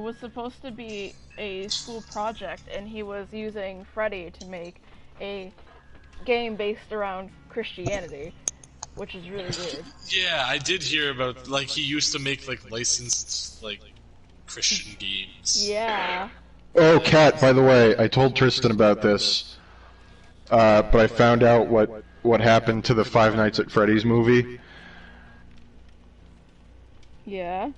It was supposed to be a school project, and he was using Freddy to make a game based around Christianity, which is really weird. Yeah, I did hear about, like, he used to make, like, licensed, like, Christian games. Yeah. Oh, Kat, by the way, I told Tristan about this, but I found out what happened to the Five Nights at Freddy's movie. Yeah.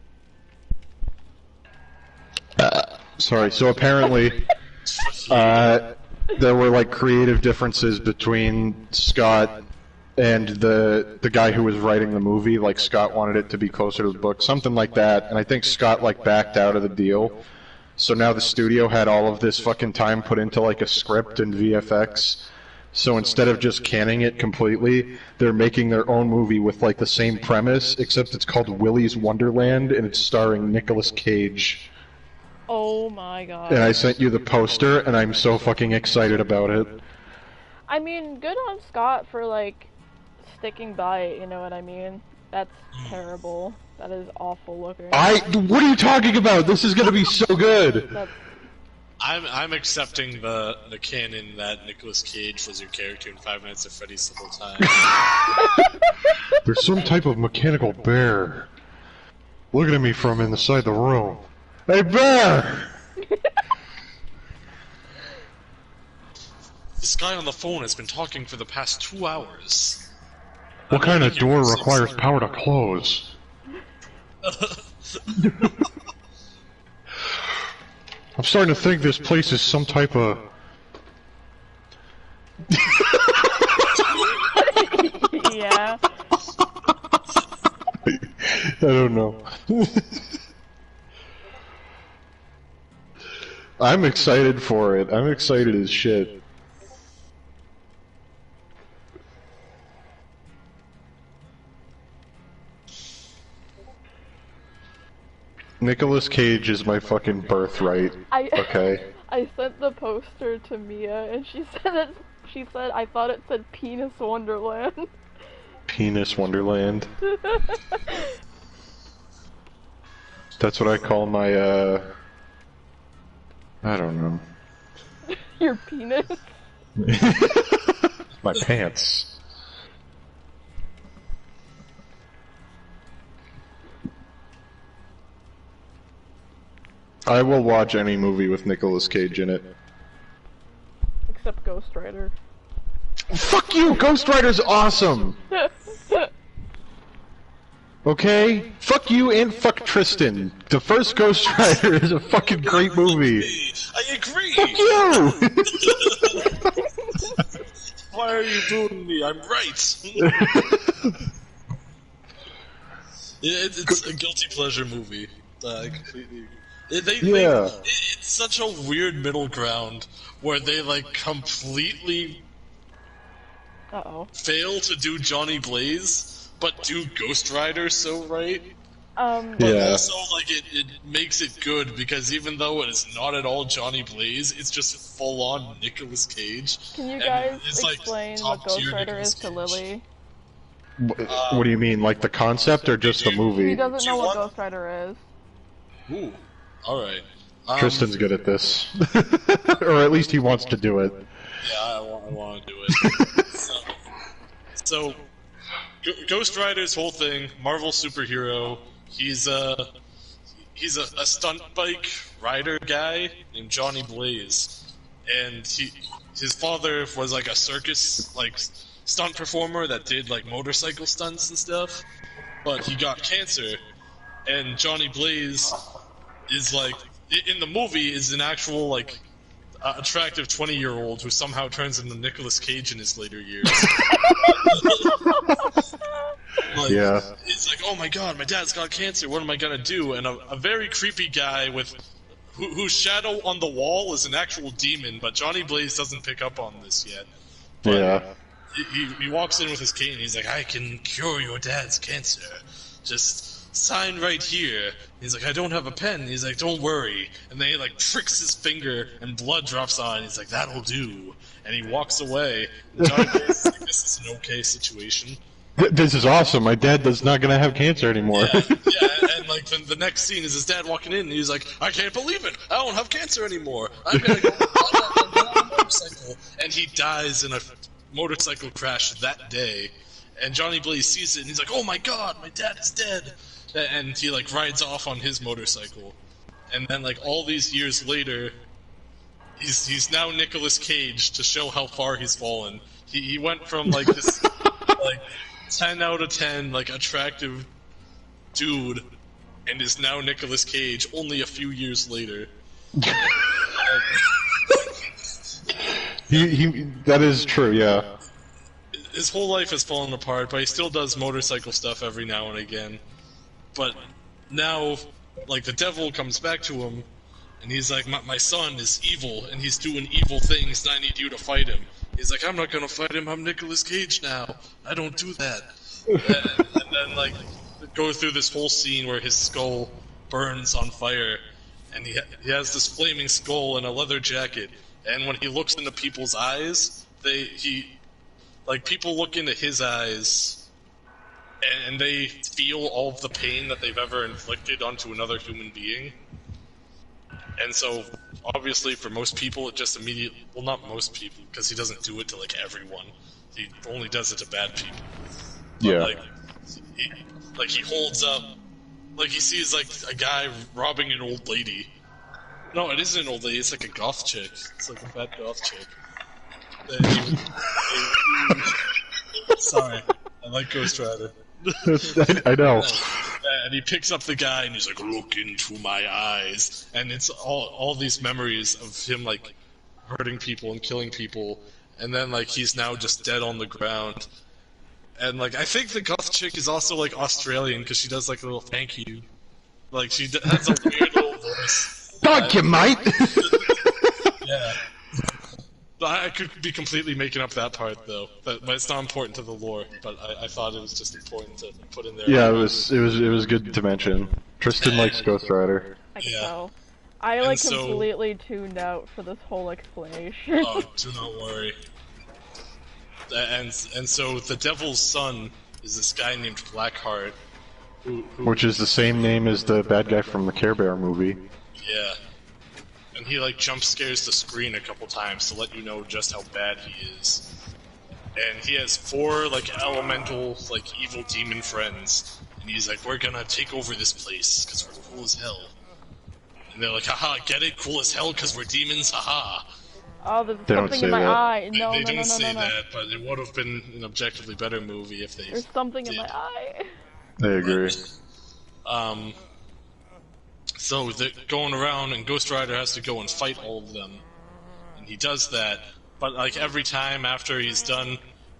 Sorry, so apparently, there were, like, creative differences between Scott and the guy who was writing the movie. Like, Scott wanted it to be closer to the book, something like that, and I think Scott, like, backed out of the deal. So now the studio had all of this fucking time put into, like, a script and VFX. So instead of just canning it completely, they're making their own movie with, like, the same premise, except it's called Willy's Wonderland, and it's starring Nicolas Cage. Oh my god. And I sent you the poster, and I'm so fucking excited about it. I mean, good on Scott for, like, sticking by it, you know what I mean? That's terrible. That is awful looking. What are you talking about? This is gonna be so good! That's... I'm accepting the canon that Nicolas Cage was your character in Five Nights at Freddy's the whole time. There's some type of mechanical bear looking at me from inside the room. Hey, bear! This guy on the phone has been talking for the past 2 hours. What kind of door requires power to close? I'm starting to think this place is some type of... Yeah. I don't know. I'm excited for it. I'm excited as shit. Nicolas Cage is my fucking birthright. Okay. I sent the poster to Mia, and she said I thought it said Penis Wonderland. Penis Wonderland. That's what I call my, I don't know. Your penis? My pants. I will watch any movie with Nicolas Cage in it. Except Ghost Rider. Fuck you! Ghost Rider's awesome! Okay? Fuck you and fuck Tristan. The first Ghost Rider is a fucking great movie. I agree! Fuck you! Why are you doing me? I'm right! It's a guilty pleasure movie. I completely... It's such a weird middle ground where they, like, completely fail to do Johnny Blaze, but do Ghost Rider so right. But also, like, it makes it good because even though it is not at all Johnny Blaze, it's just full-on Nicolas Cage. Can you guys explain what Ghost Rider is to Lily? What do you mean, like the concept or just the movie? He doesn't know what Ghost Rider is. Ooh. Alright. Tristan's good at this. Or at least he wants to do it. Yeah, I want to do it. So, Ghost Rider's whole thing, Marvel superhero, he's a stunt bike rider guy named Johnny Blaze. And his father was like a circus, like, stunt performer that did, like, motorcycle stunts and stuff. But he got cancer, and Johnny Blaze is, like, in the movie, is an actual, like, attractive 20-year-old who somehow turns into Nicolas Cage in his later years. Like, yeah. It's like, oh my god, my dad's got cancer, what am I gonna do? And a very creepy guy with whose shadow on the wall is an actual demon, but Johnny Blaze doesn't pick up on this yet. But yeah. He walks in with his cane, he's like, I can cure your dad's cancer. Just sign right here. He's like, I don't have a pen. He's like, don't worry. And then he, like, pricks his finger, and blood drops on. He's like, that'll do. And he walks away. And Johnny Blaze is like, this is an okay situation. This is awesome. My dad is not gonna have cancer anymore. Yeah, and like the next scene is his dad walking in, and he's like, "I can't believe it! I don't have cancer anymore. I'm gonna go on a motorcycle." And he dies in a motorcycle crash that day. And Johnny Blaze sees it, and he's like, "Oh my God, my dad is dead!" And he like rides off on his motorcycle. And then like all these years later, he's now Nicolas Cage to show how far he's fallen. He went from like this like 10 out of 10 like attractive dude, and is now Nicolas Cage only a few years later. That is true, yeah. His whole life has fallen apart, but he still does motorcycle stuff every now and again. But now, like, the devil comes back to him, and he's like, my son is evil, and he's doing evil things, and I need you to fight him. He's like, I'm not gonna fight him, I'm Nicolas Cage now. I don't do that. And then, like, go through this whole scene where his skull burns on fire, and he has this flaming skull and a leather jacket, and when he looks into people's eyes, people look into his eyes, and they feel all of the pain that they've ever inflicted onto another human being. And so, obviously, for most people, it just immediately... Well, not most people, because he doesn't do it to, like, everyone. He only does it to bad people. But, Yeah. he holds up... Like, he sees, like, a guy robbing an old lady. No, it isn't an old lady, it's like a goth chick. It's like a fat goth chick. Sorry, I like Ghost Rider. I know. And he picks up the guy and he's like, "Look into my eyes," and it's all these memories of him like hurting people and killing people, and then like he's now just dead on the ground. And like I think the goth chick is also like Australian because she does like a little thank you, like she has a weird little voice. Thank you, mate. Yeah. I could be completely making up that part though, but it's not important to the lore. But I thought it was just important to put in there. Yeah, it was good to mention. Tristan likes Ghost Rider. I can Yeah. tell. I like so- completely tuned out for this whole explanation. Oh, do not worry. And so the devil's son is this guy named Blackheart, who Which is the same name as the bad guy from the Care Bear movie. yeah, and he like jump scares the screen a couple times to let you know just how bad he is. And he has 4 like elemental like evil demon friends, and he's like, "We're gonna take over this place because we're cool as hell." And they're like, "Haha, get it? Cool as hell because we're demons, haha." Oh, there's They don't something say in my that. eye. They, No, they no, don't no, no, say no, no. that, but it would have been an objectively better movie if they. There's something in did. my eye. I agree. So they're going around, and Ghost Rider has to go and fight all of them, and he does that. But like every time after he's done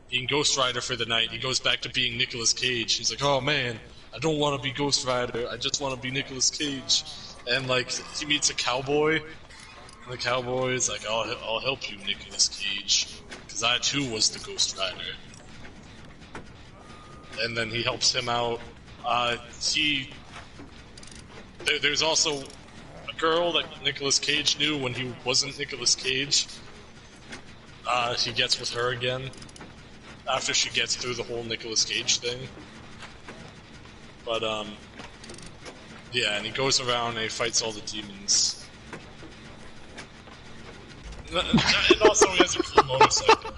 being Ghost Rider for the night, he goes back to being Nicolas Cage. He's like, "Oh man, I don't want to be Ghost Rider. I just want to be Nicolas Cage." And like he meets a cowboy, and the cowboy is like, "I'll help you, Nicolas Cage, because I too was the Ghost Rider." And then he helps him out. There's also a girl that Nicolas Cage knew when he wasn't Nicolas Cage. He gets with her again after she gets through the whole Nicolas Cage thing. But yeah, and he goes around and he fights all the demons. And also he has a cool motorcycle.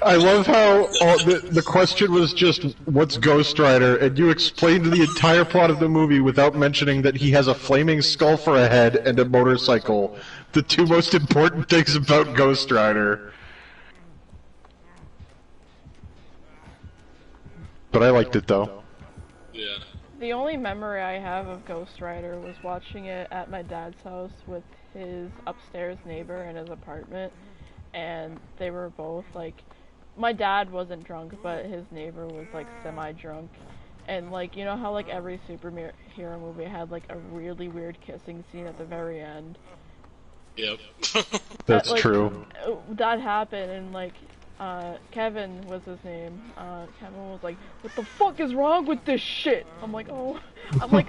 I love how the question was just, what's Ghost Rider? And you explained the entire plot of the movie without mentioning that he has a flaming skull for a head and a motorcycle. The 2 most important things about Ghost Rider. But I liked it though. Yeah. The only memory I have of Ghost Rider was watching it at my dad's house with his upstairs neighbor in his apartment, and they were both like, my dad wasn't drunk, but his neighbor was like semi-drunk, and like, you know how like every superhero movie had like a really weird kissing scene at the very end? Yep. That's like, true. That happened, and like, Kevin was his name. Kevin was like, "What the fuck is wrong with this shit?" I'm like, "Oh," I'm like,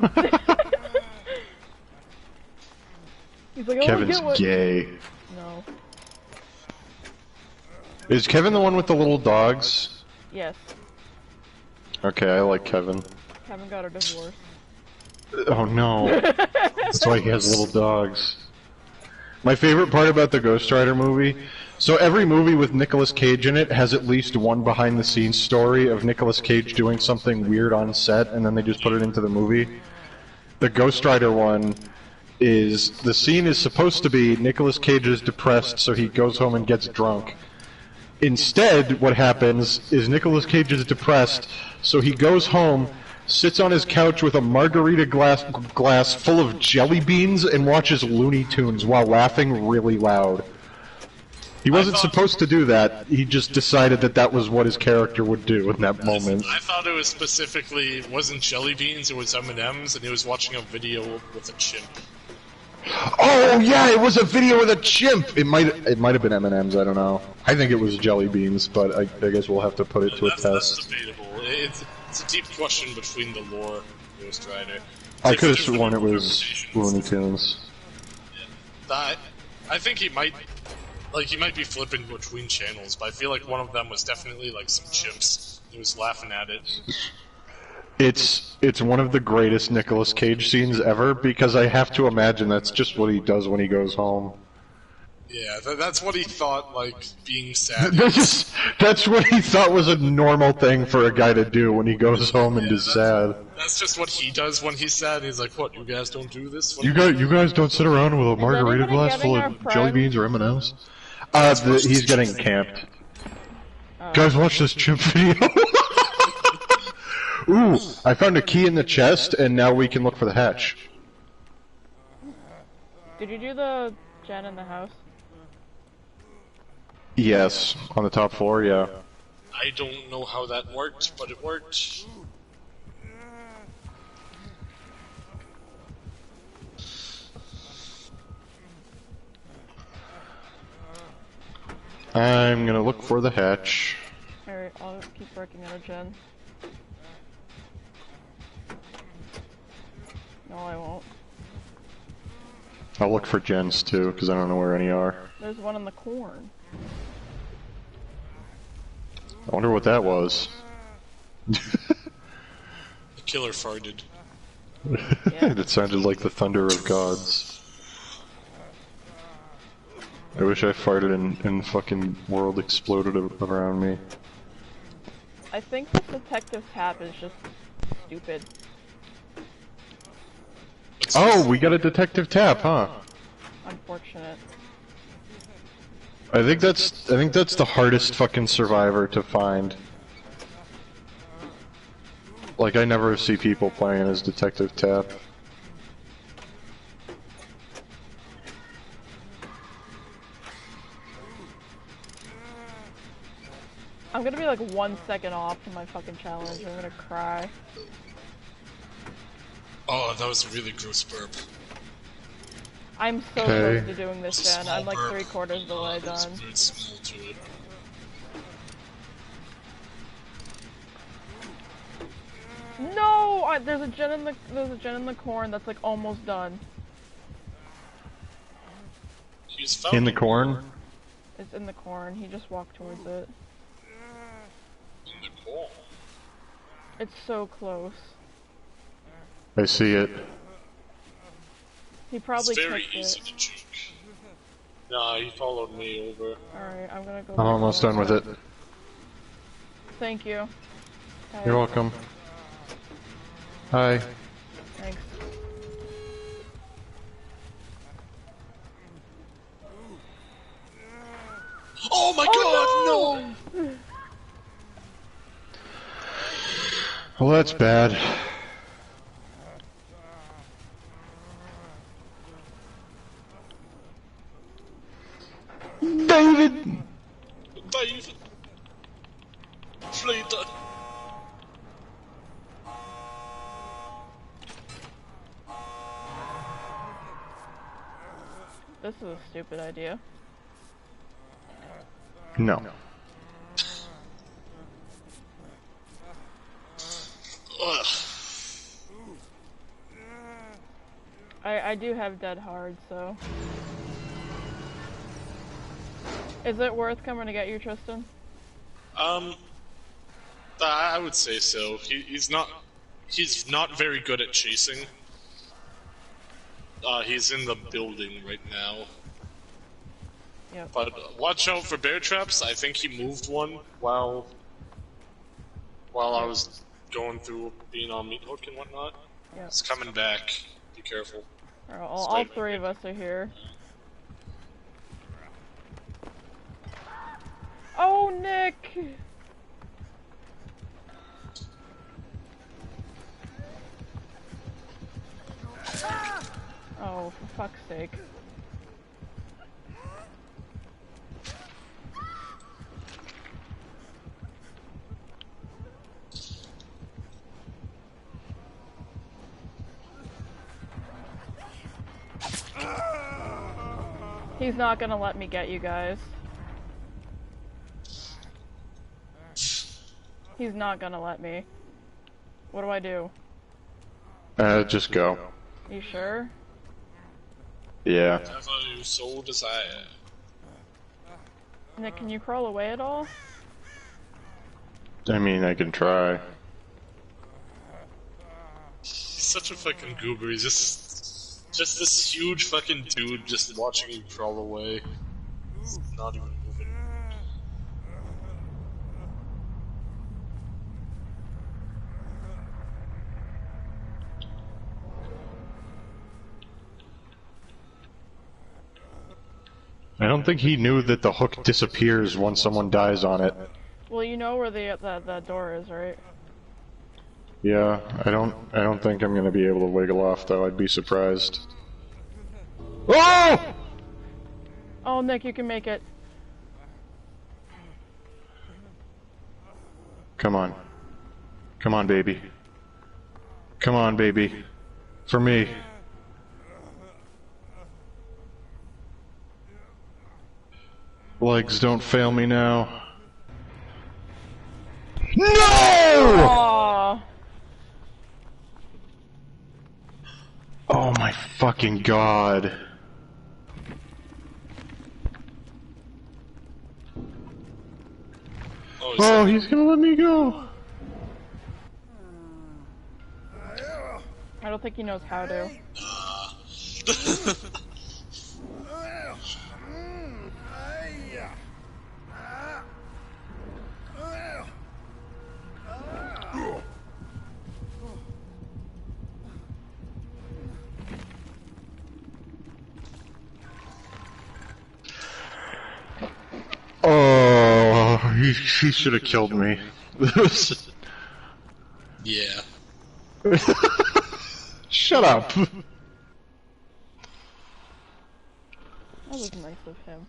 he's like, "Oh, Kevin's get what?" gay. No. Is Kevin the one with the little dogs? Yes. Okay, I like Kevin. Kevin got a divorce. Oh no. That's why he has little dogs. My favorite part about the Ghost Rider movie, so every movie with Nicolas Cage in it has at least one behind-the-scenes story of Nicolas Cage doing something weird on set, and then they just put it into the movie. The Ghost Rider one is, the scene is supposed to be Nicolas Cage is depressed, so he goes home and gets drunk. Instead, what happens is Nicolas Cage is depressed, so he goes home, sits on his couch with a margarita glass full of jelly beans and watches Looney Tunes while laughing really loud. He wasn't supposed to do that. He just decided that that was what his character would do in that moment. I thought it was specifically, it wasn't jelly beans, it was M&Ms, and he was watching a video with a chimp. Oh yeah, it was a video with a chimp. It might have been M&Ms. I don't know. I think it was jelly beans, but I guess we'll have to put it to a test. That's debatable. It's a deep question between the lore of Ghost Rider. I could have sworn it was Looney Tunes. Yeah. I think he might be flipping between channels, but I feel like one of them was definitely like some chimps. He was laughing at it. It's one of the greatest Nicolas Cage scenes ever, because I have to imagine that's just what he does when he goes home. Yeah, that's what he thought, like, being sad. That's what he thought was a normal thing for a guy to do when he goes home and is sad. That's just what he does when he's sad. He's like, what, you guys don't do this? You guys don't sit around with a margarita glass full of jelly beans or M&Ms? He's getting camped. Oh. Guys, watch this chimp video. Ooh, I found a key in the chest, and now we can look for the hatch. Did you do the gen in the house? Yes, on the top floor, yeah. I don't know how that worked, but it worked. I'm gonna look for the hatch. Alright, I'll keep working on a gen. No, I won't. I'll look for gens too, because I don't know where any are. There's one in the corn. I wonder what that was. The killer farted. Yeah. It sounded like the thunder of gods. I wish I farted and fucking world exploded around me. I think this detective tap is just stupid. Oh, we got a detective tap, huh? Unfortunate. I think that's the hardest fucking survivor to find. Like, I never see people playing as detective tap. I'm gonna be like 1 second off from my fucking challenge. I'm gonna cry. Oh, that was a really gross burp. I'm so close to doing this, Jen. I'm like 3/4 of the way done. There's a weird smell to it. No! There's a gen in the corn that's like almost done. He's found In the corn? It's in the corn. He just walked towards it. in the corn. It's so close. I see it. He probably It's very kicked easy it. to juke. Nah, he followed me over. Alright, I'm gonna go. I'm almost done with it. Thank you. Okay, You're welcome. Hi. thanks. Oh my god, no! Well, that's bad. David! David! Fleeta! This is a stupid idea. No. Ugh. I do have dead hard, so. Is it worth coming to get you, Tristan? I would say so. He's not very good at chasing, He's in the building right now. Yep. But watch out for bear traps. I think he moved one while I was going through being on meat hook and whatnot. Yep. It's coming back. Be careful. All three of us are here. Oh, Nick! Oh, for fuck's sake. He's not gonna let me get you guys. He's not gonna let me. What do I do? Just go. You sure? Yeah. As you so desire. Nick, can you crawl away at all? I mean, I can try. He's such a fucking goober. He's just this huge fucking dude just watching you crawl away. He's not even moving. I don't think he knew that the hook disappears once someone dies on it. Well, you know where the door is, right? Yeah, I don't think I'm gonna be able to wiggle off though. I'd be surprised. Oh! Oh, Nick, you can make it. Come on. Come on, baby. Come on, baby. For me. Legs, don't fail me now. No! Aww. Oh my fucking god. Oh, he's gonna let me go. I don't think he knows how to. Oh, he should have killed me. Yeah. Shut up. That was nice of him.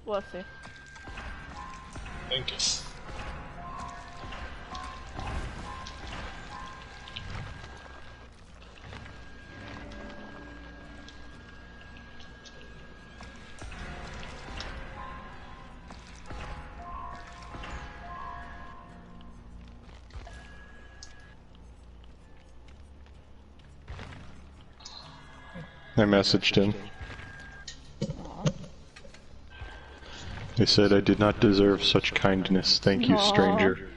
Bless you. Thank you. I messaged him. He said I did not deserve such kindness. Thank you, stranger.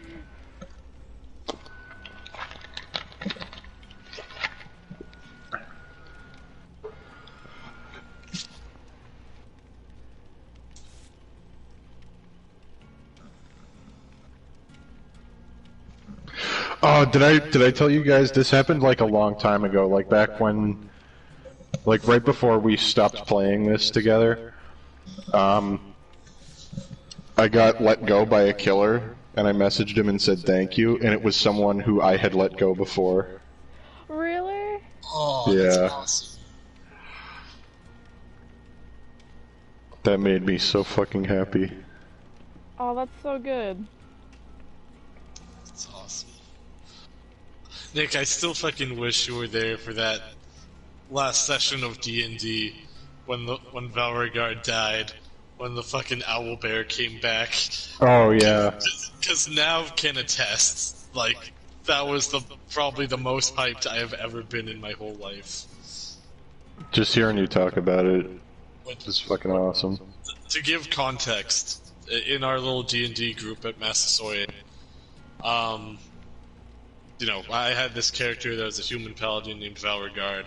Oh, did I tell you guys this happened like a long time ago, like back when, like right before we stopped playing this together. I got let go by a killer, and I messaged him and said thank you, and it was someone who I had let go before. Really? Oh, Yeah. that's awesome. That made me so fucking happy. Oh, that's so good. It's awesome. Nick, I still fucking wish you were there for that last session of D&D when Valregard died, when the fucking owlbear came back. Oh yeah. Because Nav can attest, like, that was probably the most hyped I have ever been in my whole life. Just hearing you talk about it is fucking awesome. To give context, in our little D&D group at Massasoit, you know, I had this character that was a human paladin named Valregard,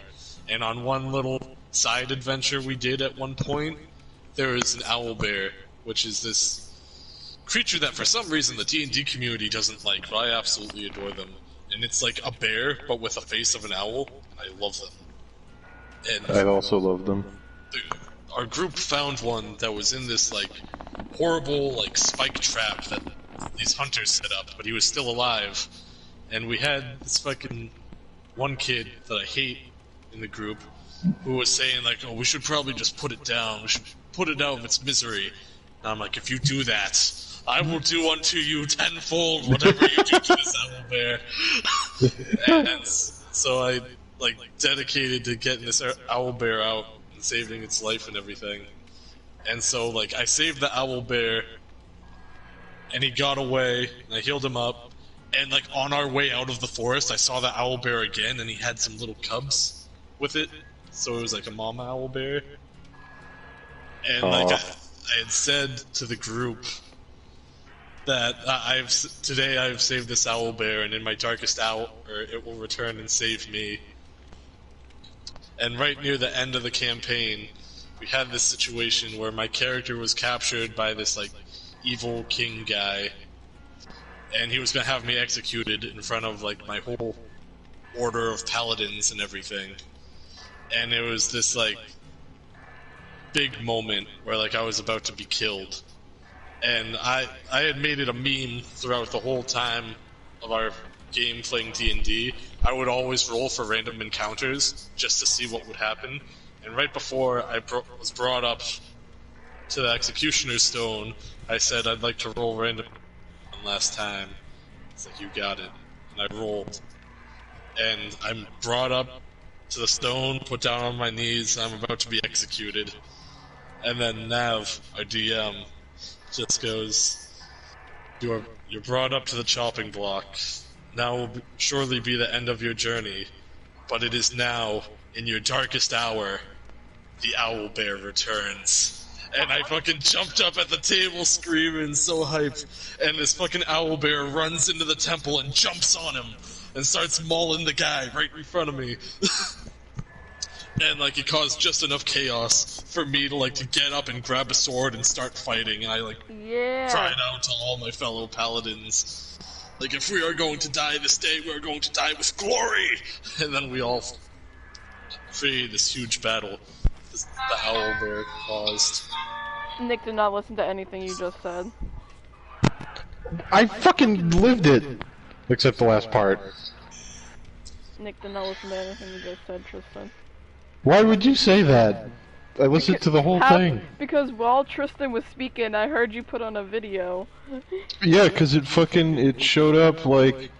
and on one little side adventure we did at one point, there was an owlbear, which is this creature that for some reason the D&D community doesn't like, but I absolutely adore them. And it's like a bear, but with a face of an owl, and I love them. And I also love them. Our group found one that was in this, like, horrible, like, spike trap that these hunters set up, but he was still alive. And we had this fucking one kid that I hate in the group who was saying, like, oh, we should probably just put it down. We should put it out of its misery. And I'm like, if you do that, I will do unto you tenfold whatever you do to this owlbear. And so I, like, dedicated to getting this owlbear out and saving its life and everything. And so, like, I saved the owlbear, and he got away, and I healed him up. And, like, on our way out of the forest, I saw the owlbear again, and he had some little cubs with it. So it was like a mama owlbear. And, like, I had said to the group that today I've saved this owlbear, and in my darkest hour, it will return and save me. And right near the end of the campaign, we had this situation where my character was captured by this, like, evil king guy, and he was gonna have me executed in front of, like, my whole order of paladins and everything. And it was this, like, big moment where, like, I was about to be killed. And I had made it a meme throughout the whole time of our game playing D&D. I would always roll for random encounters just to see what would happen. And right before I was brought up to the Executioner's Stone, I said I'd like to roll random one last time. It's like, you got it. And I rolled. And I'm brought up to the stone, put down on my knees, I'm about to be executed. And then Nav, our DM, just goes, You're brought up to the chopping block. Now will surely be the end of your journey, but it is now, in your darkest hour, the owlbear returns. And I fucking jumped up at the table screaming, so hyped, and this fucking owlbear runs into the temple and jumps on him, and starts mauling the guy right in front of me. And, like, it caused just enough chaos for me to, like, to get up and grab a sword and start fighting, and I, like, cried out to all my fellow paladins, like, if we are going to die this day, we are going to die with glory! And then we all created this huge battle the owlbear caused. Nick did not listen to anything you just said. I fucking lived it! Except the last part. Nick did not listen to anything you just said, Tristan. Why would you say that? I listened to the whole thing. Because while Tristan was speaking, I heard you put on a video. Yeah, because it showed up like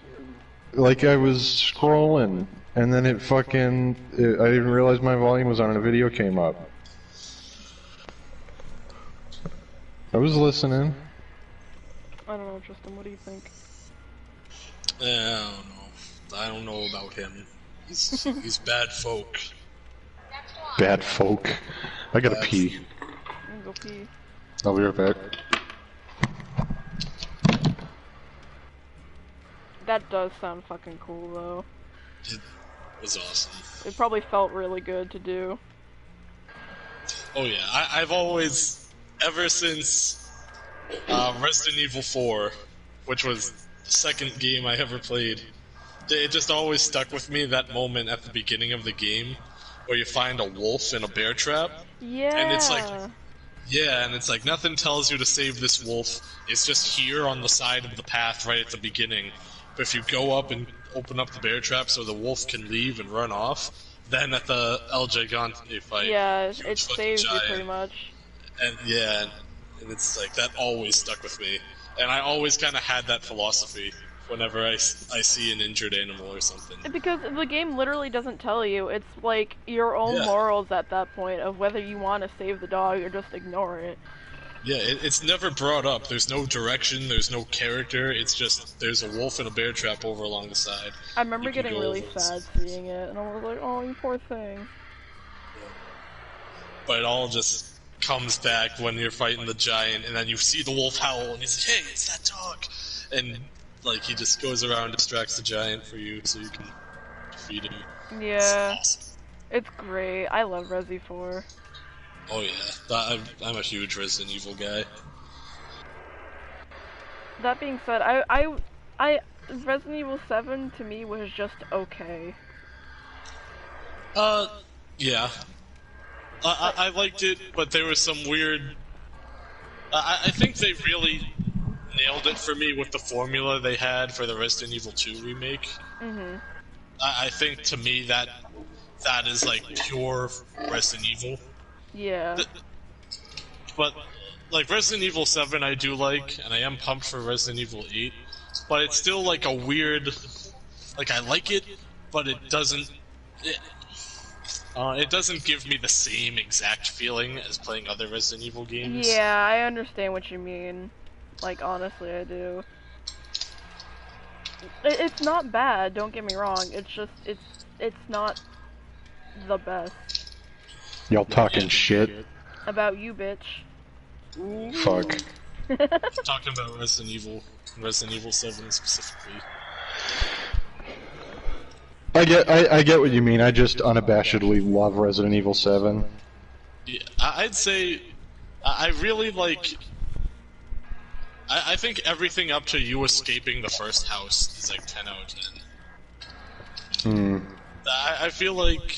I was scrolling, and then I didn't realize my volume was on and a video came up. I was listening. I don't know, Tristan, what do you think? I don't know about him. He's bad folk. Bad folk. I gotta pee. I'm gonna go pee. I'll be right back. That does sound fucking cool, though. It was awesome. It probably felt really good to do. Oh yeah, I've always, ever since Resident Evil 4, which was the second game I ever played, it just always stuck with me, that moment at the beginning of the game where you find a wolf in a bear trap. Yeah. And it's like, yeah, and it's like nothing tells you to save this wolf. It's just here on the side of the path right at the beginning. But if you go up and open up the bear trap so the wolf can leave and run off, then at the El Gigante fight, yeah, it saves you pretty much. And yeah, and it's like that always stuck with me, and I always kind of had that philosophy whenever I see an injured animal or something. Because the game literally doesn't tell you. It's like your own Yeah. morals at that point of whether you want to save the dog or just ignore it. Yeah, it's never brought up. There's no direction, there's no character, it's just there's a wolf in a bear trap over along the side. I remember You can getting go really over sad seeing it, and I was like, oh, you poor thing. But it all just comes back when you're fighting the giant, and then you see the wolf howl, and he's like, hey, it's that dog! And, like, he just goes around and distracts the giant for you so you can defeat him. Yeah. It's awesome. It's great. I love Resi 4. Oh yeah, I'm a huge Resident Evil guy. That being said, Resident Evil 7 to me was just okay. Yeah. I liked it, but there was some weird... I think they really nailed it for me with the formula they had for the Resident Evil 2 remake. Mm-hmm. I think, to me, that is, like, pure Resident Evil. Yeah. But, like, Resident Evil 7 I do like, and I am pumped for Resident Evil 8, but it's still, like, a weird... Like, I like it, but it doesn't... It doesn't give me the same exact feeling as playing other Resident Evil games. Yeah, I understand what you mean. Like, honestly, I do. It's not bad, don't get me wrong. It's just, it's not the best. Y'all talking shit? About you, bitch. Fuck. Talking about Resident Evil 7 specifically. I get what you mean. I just unabashedly love Resident Evil 7. Yeah, I'd say I really like. I think everything up to you escaping the first house is like 10 out of 10. I feel like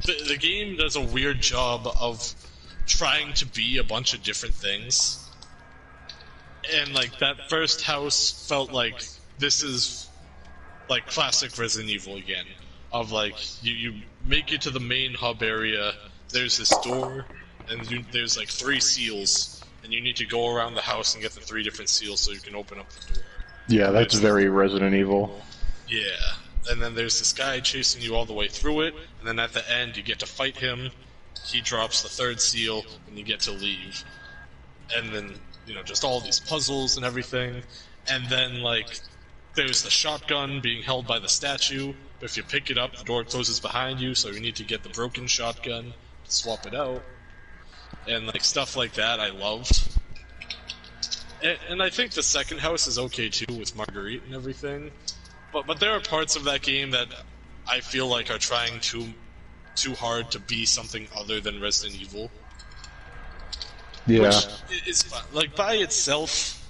the game does a weird job of trying to be a bunch of different things, and like that first house felt like this is like classic Resident Evil again. Of like you make it to the main hub area. There's this door, and there's like 3 seals. And you need to go around the house and get the 3 different seals so you can open up the door. Yeah, that's very Resident Evil. Yeah. And then there's this guy chasing you all the way through it, and then at the end you get to fight him, he drops the 3rd seal, and you get to leave. And then, you know, just all these puzzles and everything. And then, like, there's the shotgun being held by the statue, but if you pick it up, the door closes behind you, so you need to get the broken shotgun to swap it out. And like stuff like that I loved. And I think the second house is okay too with Marguerite and everything. But there are parts of that game that I feel like are trying too hard to be something other than Resident Evil. Yeah. Which is like by itself,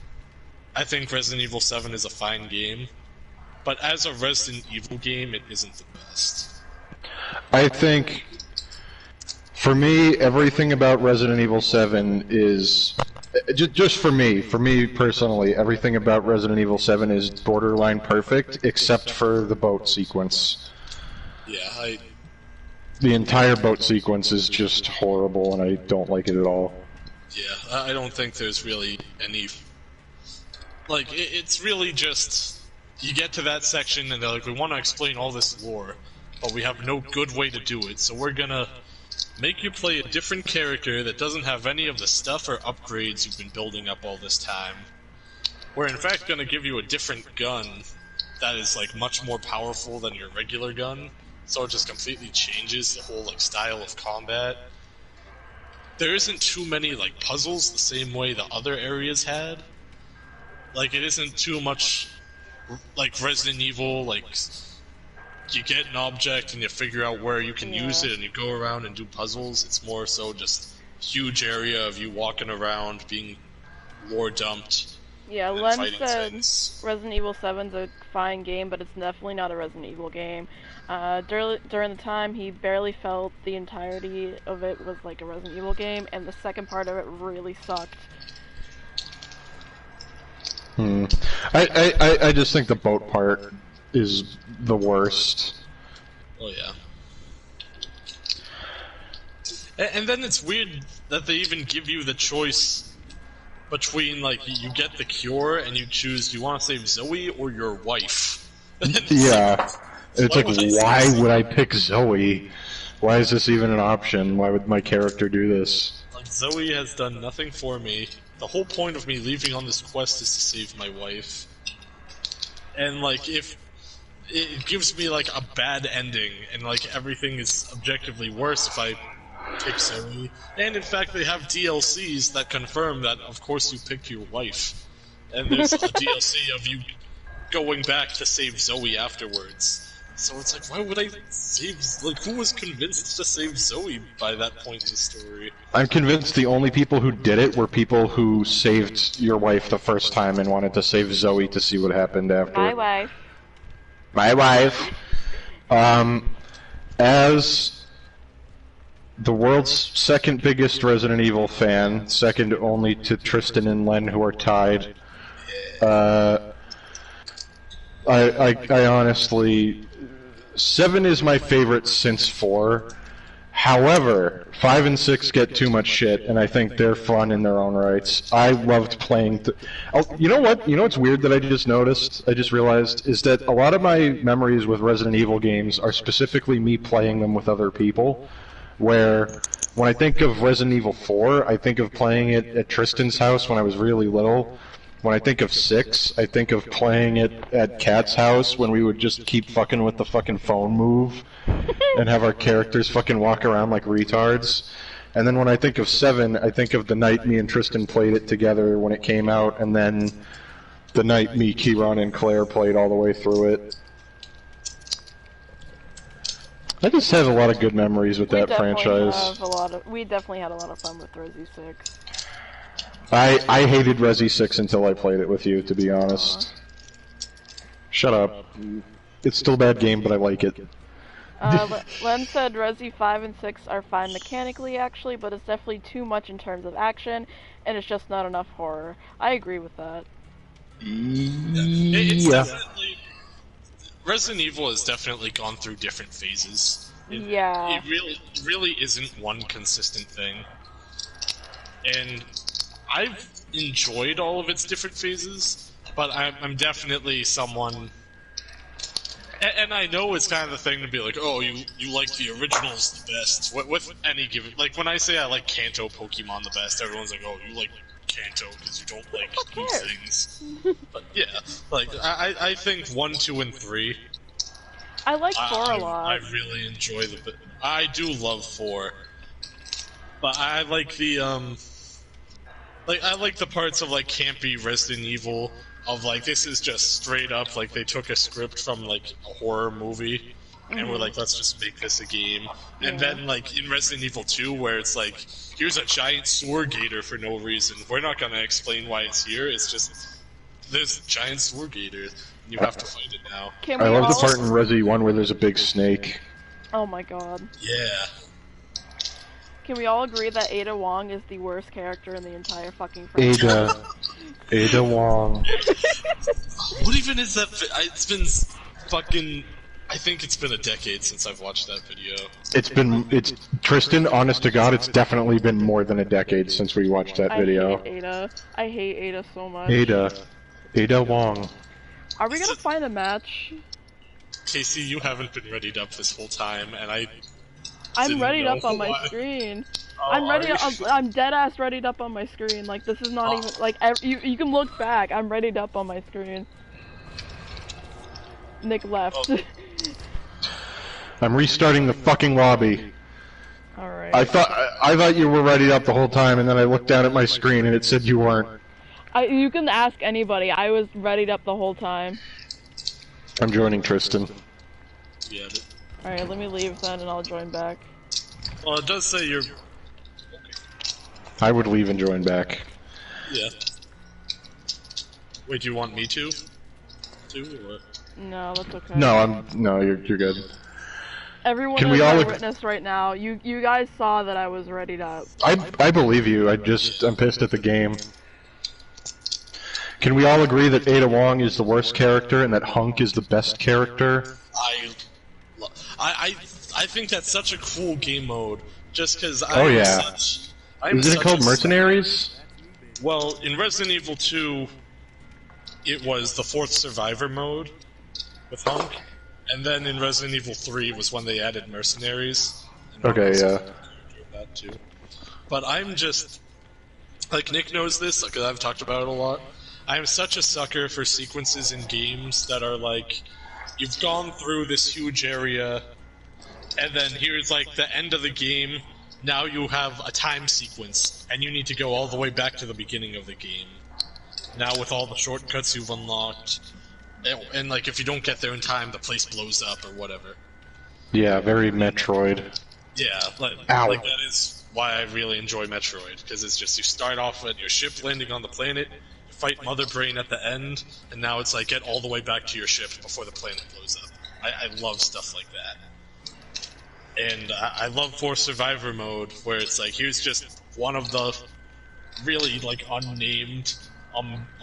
I think Resident Evil 7 is a fine game. But as a Resident Evil game, it isn't the best. I think, for me, everything about Resident Evil 7 is... Just for me personally, everything about Resident Evil 7 is borderline perfect, except for the boat sequence. Yeah, The entire boat sequence is just horrible, and I don't like it at all. Yeah, I don't think there's really any... Like, it's really just... You get to that section, and they're like, we want to explain all this lore, but we have no good way to do it, so we're gonna make you play a different character that doesn't have any of the stuff or upgrades you've been building up all this time. We're in fact gonna give you a different gun that is, like, much more powerful than your regular gun, so it just completely changes the whole, like, style of combat. There isn't too many, like, puzzles the same way the other areas had. Like, it isn't too much, like, Resident Evil, like, you get an object and you figure out where you can use it and you go around and do puzzles. It's more so just huge area of you walking around, being lore dumped. Yeah, Len said Resident Evil 7's a fine game, but it's definitely not a Resident Evil game. During the time, he barely felt the entirety of it was like a Resident Evil game, and the second part of it really sucked. I just think the boat part is the worst. Oh yeah. And then it's weird that they even give you the choice between, like, you get the cure and you choose, do you want to save Zoe or your wife? Yeah. It's like, Why would I why save would I pick Zoe? Why is this even an option? Why would my character do this? Like, Zoe has done nothing for me. The whole point of me leaving on this quest is to save my wife. And, like, if it gives me, like, a bad ending, and, like, everything is objectively worse if I pick Zoe. And, in fact, they have DLCs that confirm that, of course, you picked your wife. And there's a DLC of you going back to save Zoe afterwards. So it's like, why would I save... Like, who was convinced to save Zoe by that point in the story? I'm convinced the only people who did it were people who saved your wife the first time and wanted to save Zoe to see what happened after. My wife. My wife. As the world's second biggest Resident Evil fan, second only to Tristan and Len, who are tied, I honestly... 7 is my favorite since 4. However, 5 and 6 get too much shit, and I think they're fun in their own rights. I loved playing... Oh, you know what? You know what's weird that I just noticed? I just realized, is that a lot of my memories with Resident Evil games are specifically me playing them with other people, where when I think of Resident Evil 4, I think of playing it at Tristan's house when I was really little. When I think of 6, I think of playing it at Kat's house when we would just keep fucking with the fucking phone move and have our characters fucking walk around like retards. And then when I think of 7, I think of the night me and Tristan played it together when it came out, and then the night me, Kieran, and Claire played all the way through it. I just have a lot of good memories with that franchise. We definitely had a lot of fun with Resi 6. I hated Resi 6 until I played it with you, to be honest. Shut up. It's still a bad game, but I like it. Len said Resi 5 and 6 are fine mechanically, actually, but it's definitely too much in terms of action, and it's just not enough horror. I agree with that. It's definitely... Resident Evil has definitely gone through different phases. Yeah. It really isn't one consistent thing. And I've enjoyed all of its different phases, but I'm definitely someone... And I know it's kind of the thing to be like, oh, you like the originals the best. With any given... Like, when I say I like Kanto Pokemon the best, everyone's like, oh, you like Kanto because you don't like new things. But yeah, like, I think 1, 2, and 3... I like 4 a lot. I really enjoy the... I do love 4. But I like the, Like, I like the parts of, like, campy Resident Evil, of, like, this is just straight up, like, they took a script from, like, a horror movie, and we're like, let's just make this a game. And then, like, in Resident Evil 2, where it's like, here's a giant sewer gator for no reason. We're not gonna explain why it's here, it's just, there's a giant sewer gator, and you have to fight it now. I love the part in Resi 1 where there's a big snake. Oh my god. Yeah. Can we all agree that Ada Wong is the worst character in the entire fucking franchise? Ada Wong. What even is that? It's been fucking... I think it's been a decade since I've watched that video. It's Tristan, honest to God, it's definitely been more than a decade since we watched that video. I hate Ada. I hate Ada so much. Ada Wong. Are we gonna find a match? Casey, you haven't been readied up this whole time, and I'm readied up on my screen. Oh, I'm dead ass readied up on my screen. Like, this is not even like you can look back. I'm readied up on my screen. Nick left. Oh. I'm restarting the fucking lobby. All right. I thought you were readied up the whole time, and then I looked down at my screen and it said you weren't. You can ask anybody. I was readied up the whole time. I'm joining Tristan. Yeah. Alright, let me leave then and I'll join back. Well, it does say you're... Okay. I would leave and join back. Yeah. Wait, do you want me to? Or what? No, that's okay. No, you're good. Everyone Can is we all my witness right now. You guys saw that I was readied up. I believe you. I'm pissed at the game. Can we all agree that Ada Wong is the worst character and that Hunk is the best character? I think that's such a cool game mode just because Oh, yeah. Isn't it called Mercenaries? Well, in Resident Evil 2, it was the 4th Survivor mode with Hunk, and then in Resident Evil 3 was when they added Mercenaries. Okay, yeah. That too. But I'm just... Like, Nick knows this, because I've talked about it a lot. I'm such a sucker for sequences in games that are like, you've gone through this huge area, and then here's like the end of the game, now you have a time sequence, and you need to go all the way back to the beginning of the game. Now with all the shortcuts you've unlocked, and like if you don't get there in time, the place blows up or whatever. Yeah, very Metroid. Yeah, like that is why I really enjoy Metroid, because it's just you start off with your ship landing on the planet, you fight Mother Brain at the end, and now it's like get all the way back to your ship before the planet blows up. I love stuff like that. And I love 4th Survivor mode, where it's like, here's just one of the really, like, unnamed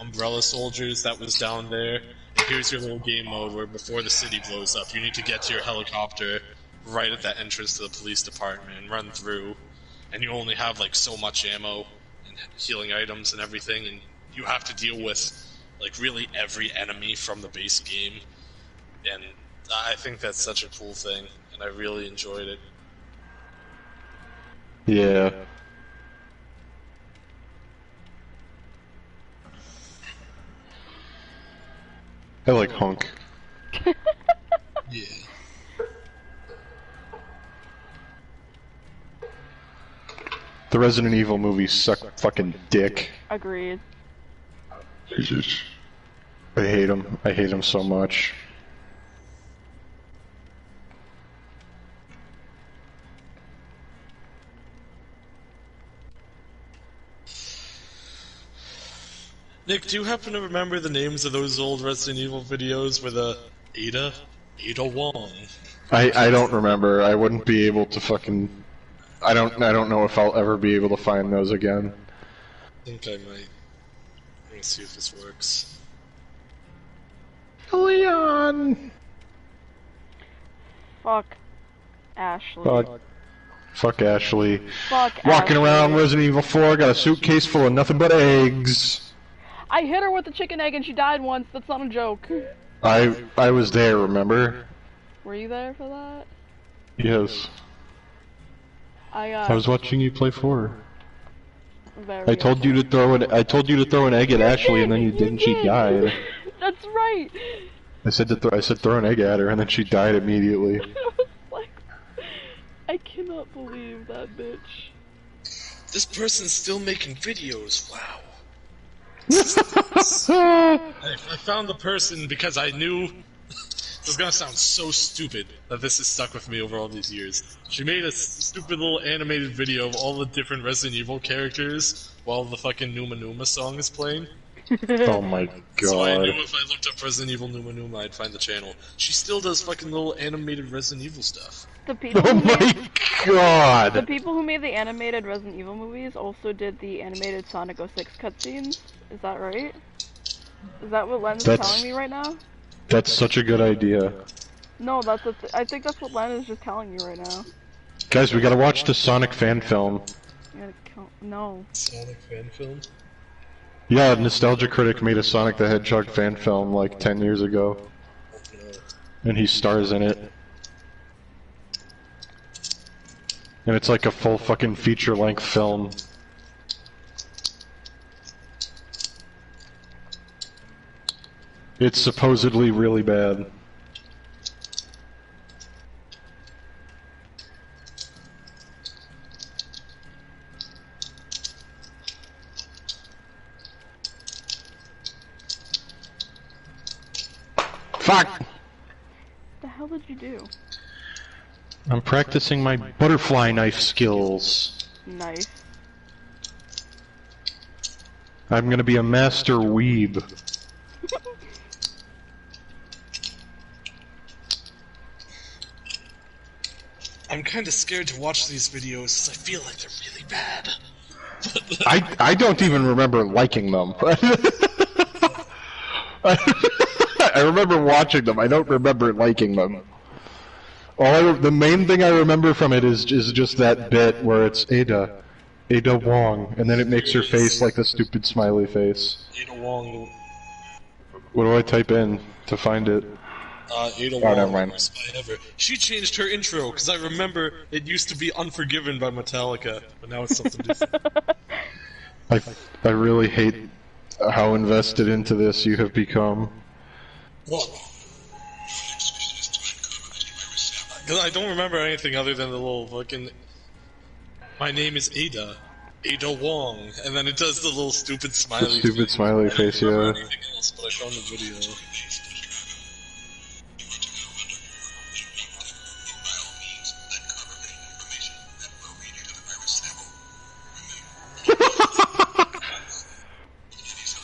Umbrella soldiers that was down there, and here's your little game mode where before the city blows up, you need to get to your helicopter right at the entrance to the police department and run through, and you only have, like, so much ammo and healing items and everything, and you have to deal with, like, really every enemy from the base game, and I think that's such a cool thing. I really enjoyed it. Yeah. I like Hunk. Yeah. The Resident Evil movies suck fucking dick. Agreed. Jesus. I hate them. I hate them so much. Nick, do you happen to remember the names of those old Resident Evil videos with Ada Wong? I don't remember. I wouldn't be able to fucking... I don't know if I'll ever be able to find those again. I think I might. Let me see if this works. Leon! Fuck Ashley. Fuck Ashley. Fuck Walking Ashley. around Resident Evil 4, got a suitcase full of nothing but eggs. I hit her with a chicken egg and she died once. That's not a joke. I was there, remember? Were you there for that? Yes. I was watching you play 4. very I told you to throw an egg at Ashley and then you didn't, she died. That's right. I said throw an egg at her and then she died immediately. I was like, I cannot believe that bitch. This person's still making videos, wow. I found the person because I knew this is gonna sound so stupid that this has stuck with me over all these years. She made a stupid little animated video of all the different Resident Evil characters while the fucking Numa Numa song is playing. Oh my god. So I knew if I looked up Resident Evil Numa Numa, I'd find the channel. She still does fucking little animated Resident Evil stuff. The people Oh who my made, god! the people who made the animated Resident Evil movies also did the animated Sonic 06 cutscenes. Is that right? Is that what Len is telling me right now? That's such a good idea. No, I think that's what Len is just telling you right now. Guys, we gotta watch the Sonic fan film. No. Sonic fan film? Yeah, Nostalgia Critic made a Sonic the Hedgehog fan film like 10 years ago. And he stars in it. And it's like a full fucking feature-length film. It's supposedly really bad. Fuck! What the hell did you do? I'm practicing my butterfly knife skills. Nice. I'm gonna be a master weeb. I'm kinda scared to watch these videos because I feel like they're really bad. I don't even remember liking them. I remember watching them, I don't remember liking them. The main thing I remember from it is just that bit where it's Ada Wong, and then it makes her face like the stupid smiley face. Ada Wong. What do I type in to find it? Ada Oh, Wong, never mind. worst spy ever. She changed her intro, because I remember it used to be Unforgiven by Metallica, but now it's something different. I really hate how invested into this you have become. What? Because I don't remember anything other than the little fucking... My name is Ada. Ada Wong. And then it does the little stupid smiley Stupid smiley face, I don't yeah. remember anything else, but I found the video.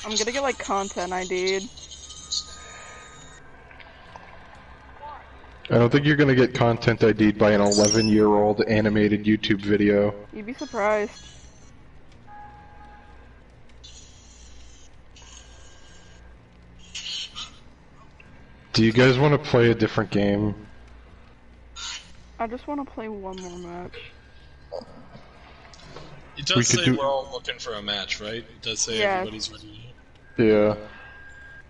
I'm gonna get like content ID'd. I don't think you're gonna get content ID'd by an 11-year-old animated YouTube video. You'd be surprised. Do you guys want to play a different game? I just want to play one more match. It does We could say do- we're all looking for a match, right? It does say Yeah. everybody's ready. Yeah.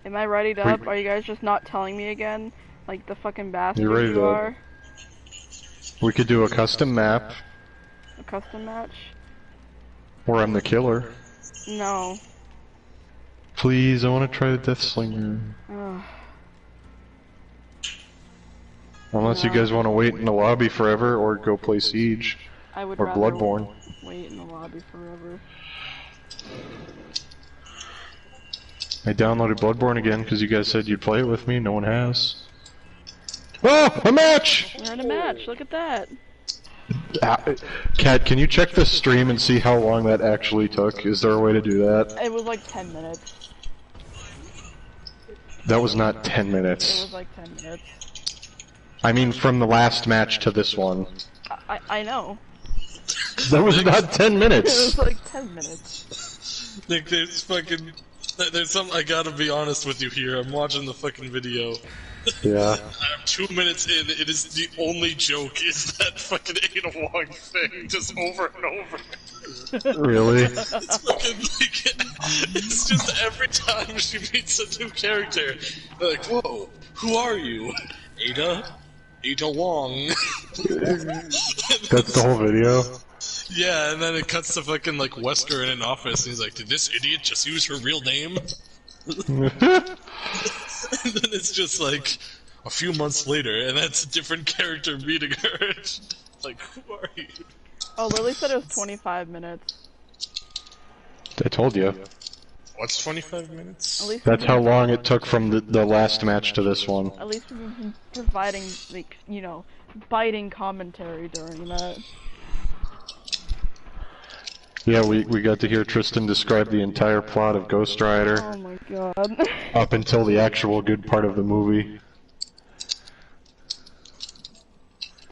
Am I readied up? Are you guys just not telling me again? Like the fucking bastard You're readied you up. are? We could do a custom map, A custom match? or I'm the killer. No. Please, I want to try the Death Slinger. Ugh. Unless you No. guys want to wait in the lobby forever, or go play Siege, I would or rather Bloodborne. wait in the lobby forever. I downloaded Bloodborne again because you guys said you'd play it with me. No one has. Oh, a match! We're in a match. Look at that. Kat, can you check the stream and see how long that actually took? Is there a way to do that? It was like 10 minutes. That was not 10 It minutes. was like 10 minutes. I mean, from the last match to this one. I know. That was not 10 It minutes! was like 10 minutes. Nick, there's fucking... There's some... I gotta be honest with you here. I'm watching the fucking video. Yeah. I'm 2 minutes in, it is the only joke is that fucking Ada Wong thing, just over and over. Really? It's fucking like, it's just every time she meets a new character, they're like, whoa, who are you? Ada? Ada Wong. That's the whole video? Yeah, and then it cuts to fucking like Wesker in an office, and he's like, did this idiot just use her real name? And then it's just like a few months later, and that's a different character meeting her. Like, who are you? Oh, Lily said it was 25 minutes. I told you. What's 25 minutes? At least That's we've how been- long it took from the last match to this one. At least we've been providing, like, you know, biting commentary during that. Yeah, we got to hear Tristan describe the entire plot of Ghost Rider Oh my god. up until the actual good part of the movie.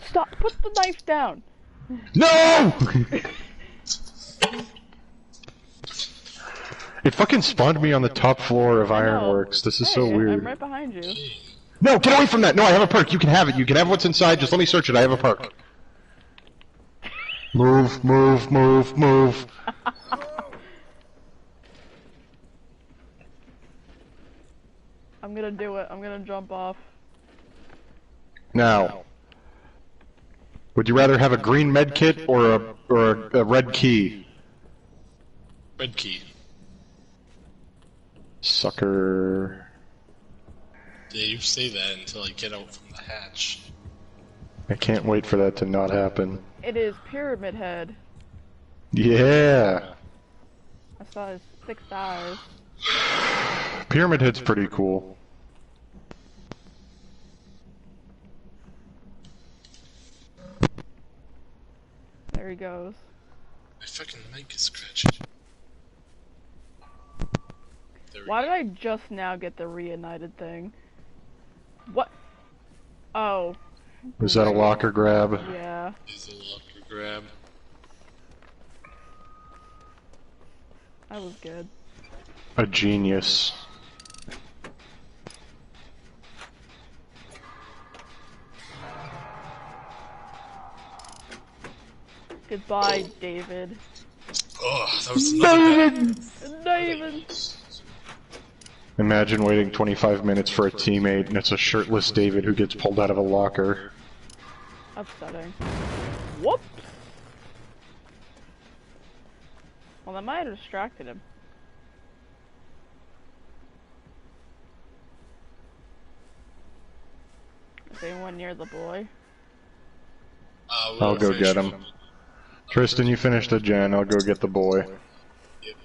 Stop! Put the knife down! No! It fucking spawned me on the top floor of Ironworks. This is so Hey, weird. I'm right behind you. No, get away from that! No, I have a perk. You can have it. You can have what's inside. Just let me search it. I have a perk. Move, move, move, move. I'm gonna do it. I'm gonna jump off. Now, would you rather have a green med kit or a red key? Red key. Sucker. Yeah, you say that until I get out from the hatch. I can't wait for that to not happen. It is Pyramid Head. Yeah. I saw his 6 eyes. Pyramid Head's pretty cool. There he goes. My fucking mic is scratching. There we Why go. did I just now get the reunited thing? What? Oh. Was that a locker grab? Yeah. Is a locker grab. That was good. A genius. Goodbye, David. Oh, that was another bad. David! Imagine waiting 25 minutes for a teammate and it's a shirtless David who gets pulled out of a locker. Upsetting. Whoop! Well, that might have distracted him. Is anyone near the boy? I'll go get him. Tristan, you finish the gen, I'll go get the boy. Yep.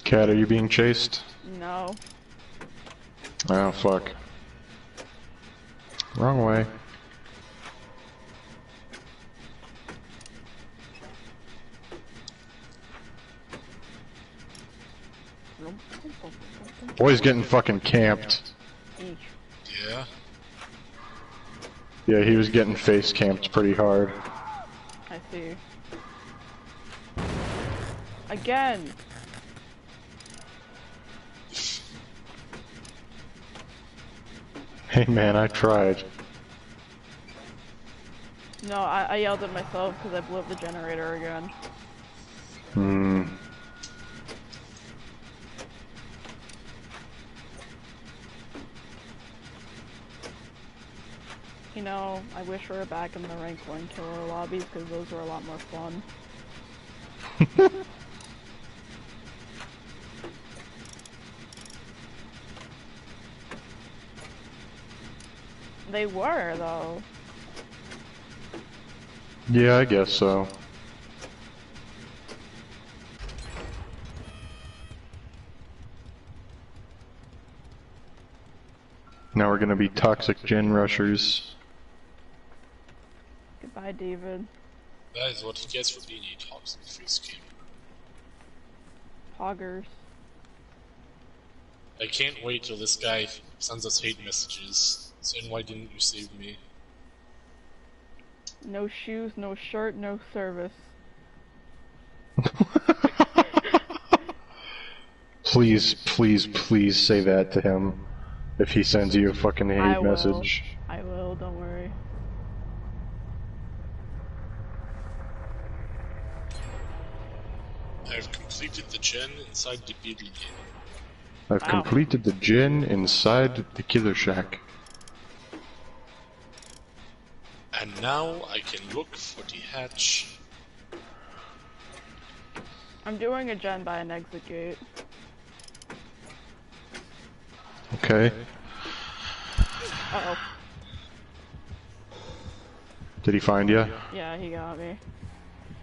Cat, are you being chased? No. Oh, fuck. Wrong way. Boy's getting fucking camped. Yeah. Yeah, he was getting face camped pretty hard. I see. Again! Hey man, I tried. No, I yelled at myself because I blew up the generator again. Hmm. You know, I wish we were back in the rank 1 killer lobbies because those were a lot more fun. They were, though. Yeah, I guess so. Now we're gonna be toxic gen rushers. Goodbye, David. That is what he gets for being a toxic face game. Poggers. I can't wait till this guy sends us hate messages, saying why didn't you save me? No shoes, no shirt, no service. Please, please, please say that to him. If he sends you a fucking hate message. I will, don't worry. I've completed the gen inside the building. I've completed the gen inside the killer shack. And now I can look for the hatch. I'm doing a gen by an exit gate. Okay. Uh-oh. Did he find you? Yeah, he got me.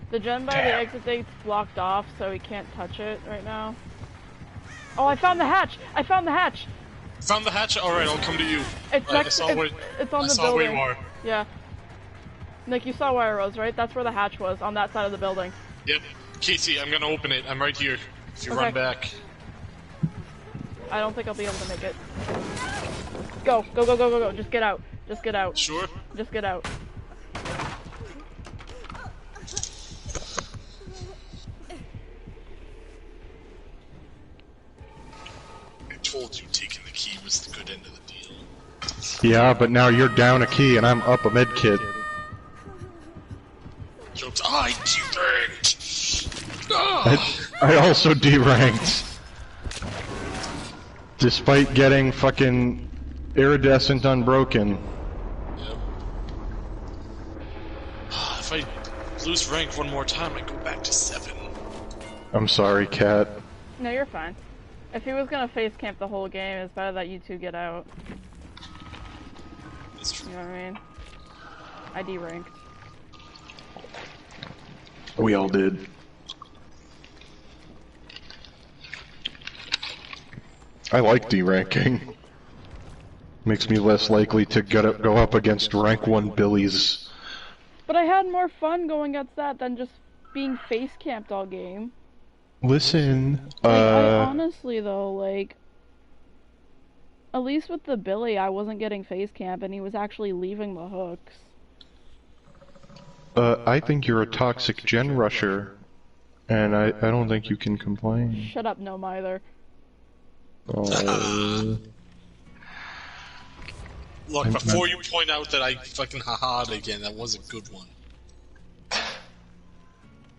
The gen by the exit gate's blocked off, so he can't touch it right now. Oh, I found the hatch! I found the hatch! Found the hatch? Alright, I'll come to you. It's next, it's on the building. where you are. Yeah. Nick, you saw where I was, right? That's where the hatch was, on that side of the building. Yep. Casey, I'm gonna open it. I'm right here. If you Okay. run back. I don't think I'll be able to make it. Go, go, go, go, go, go. Just get out. Just get out. Sure? Just get out. I told you taking the key was the good end of the deal. Yeah, but now you're down a key and I'm up a med kit. Jokes. I deranked! I also deranked. Despite getting fucking iridescent unbroken. Yep. If I lose rank one more time, I go back to 7. I'm sorry, Cat. No, you're fine. If he was gonna face camp the whole game, it's better that you two get out. That's true. You know what I mean? I deranked. We all did. I like deranking. Makes me less likely to go up against rank 1 billies. But I had more fun going against that than just being face camped all game. Listen, I honestly though, like, at least with the Billy, I wasn't getting face camp and he was actually leaving the hooks. I think you're a toxic gen rusher, and I don't think you can complain. Shut up, no either. Oh. Look, before you point out that I fucking ha-ha'd again, that was a good one.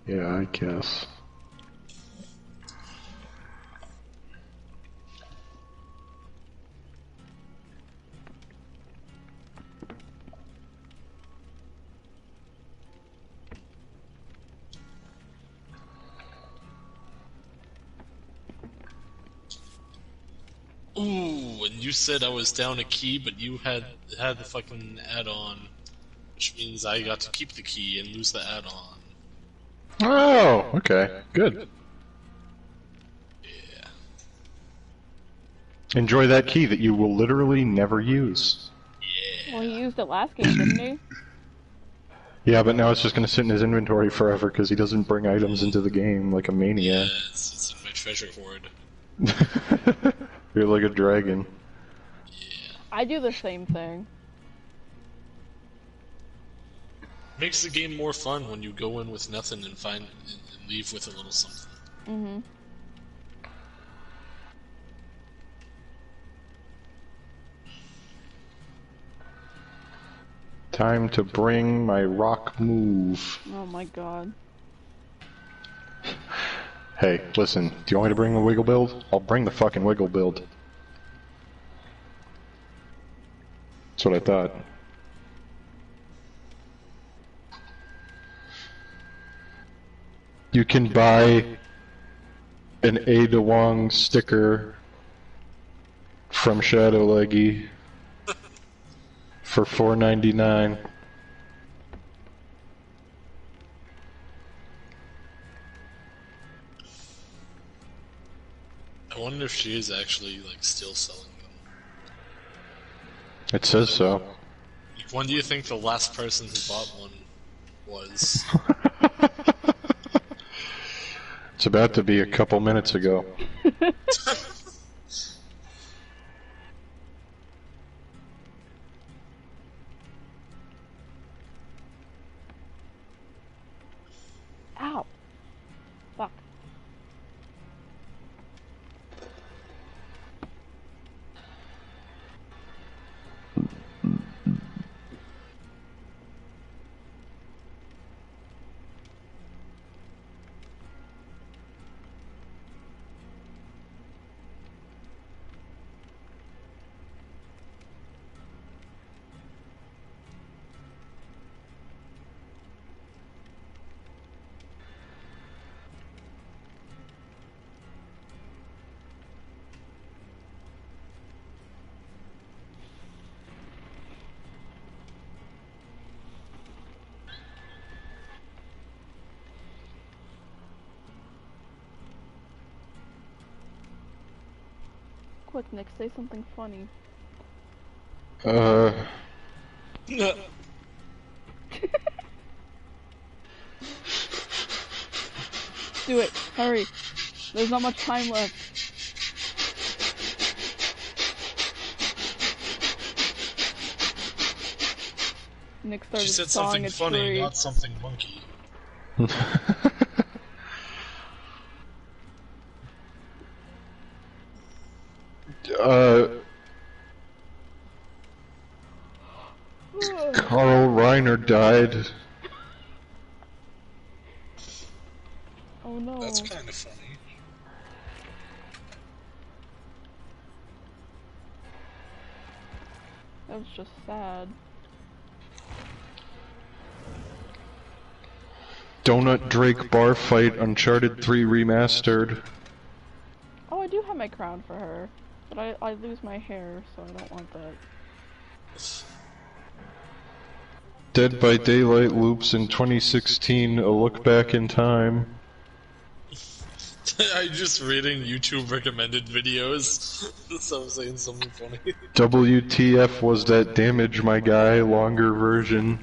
Yeah, I guess. Ooh, and you said I was down a key, but you had the fucking add-on, which means I got to keep the key and lose the add-on. Oh, okay, good. Yeah. Enjoy that key that you will literally never use. Yeah. Well, he used it last game, didn't he? Yeah, but now it's just gonna sit in his inventory forever because he doesn't bring items into the game like a Yeah, maniac. it's in my treasure hoard. You're like a dragon. Yeah. I do the same thing. Makes the game more fun when you go in with nothing and leave with a little something. Mm-hmm. Time to bring my rock move. Oh my god. Hey, listen, do you want me to bring the wiggle build? I'll bring the fucking wiggle build. That's what I thought. You can buy an Ada Wong sticker from Shadow Leggy for $4.99. I wonder if she is actually, like, still selling them. It says so. Like, when do you think the last person who bought one was? It's about to be a couple minutes ago. Ow. Fuck. Quick, Nick, say something funny. Uh, Do it. Hurry. There's not much time left. Nick started She said sawing something a funny, tree. not something monkey. Carl Reiner died. Oh no. That's kind of funny. That was just sad. Donut Drake bar fight Uncharted 3 remastered. Oh, I do have my crown for her. But I lose my hair, so I don't want that. Dead by Daylight loops in 2016, a look back in time. I'm just reading YouTube recommended videos. So I'm saying something funny. WTF was that damage, my guy, longer version.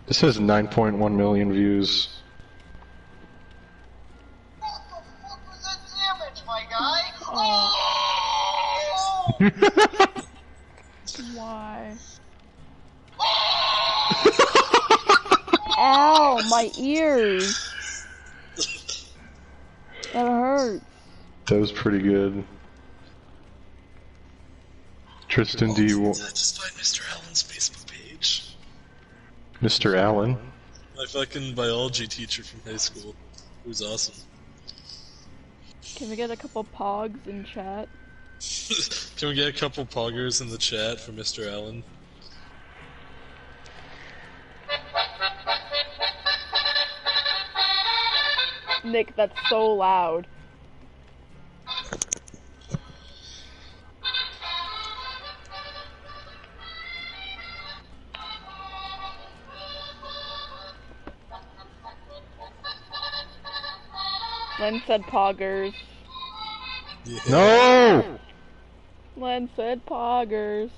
This has 9.1 million views. What the fuck was that damage, my guy? Why? Ow, my ears! That hurts. That was pretty good. Tristan, do you... Just find Mr. Allen's Facebook page. Mr. Allen? My fucking biology teacher from high school. He was awesome. Can we get a couple pogs in chat? Can we get a couple poggers in the chat for Mr. Allen? Nick, that's so loud. Len said poggers. Yeah. No! Len said poggers.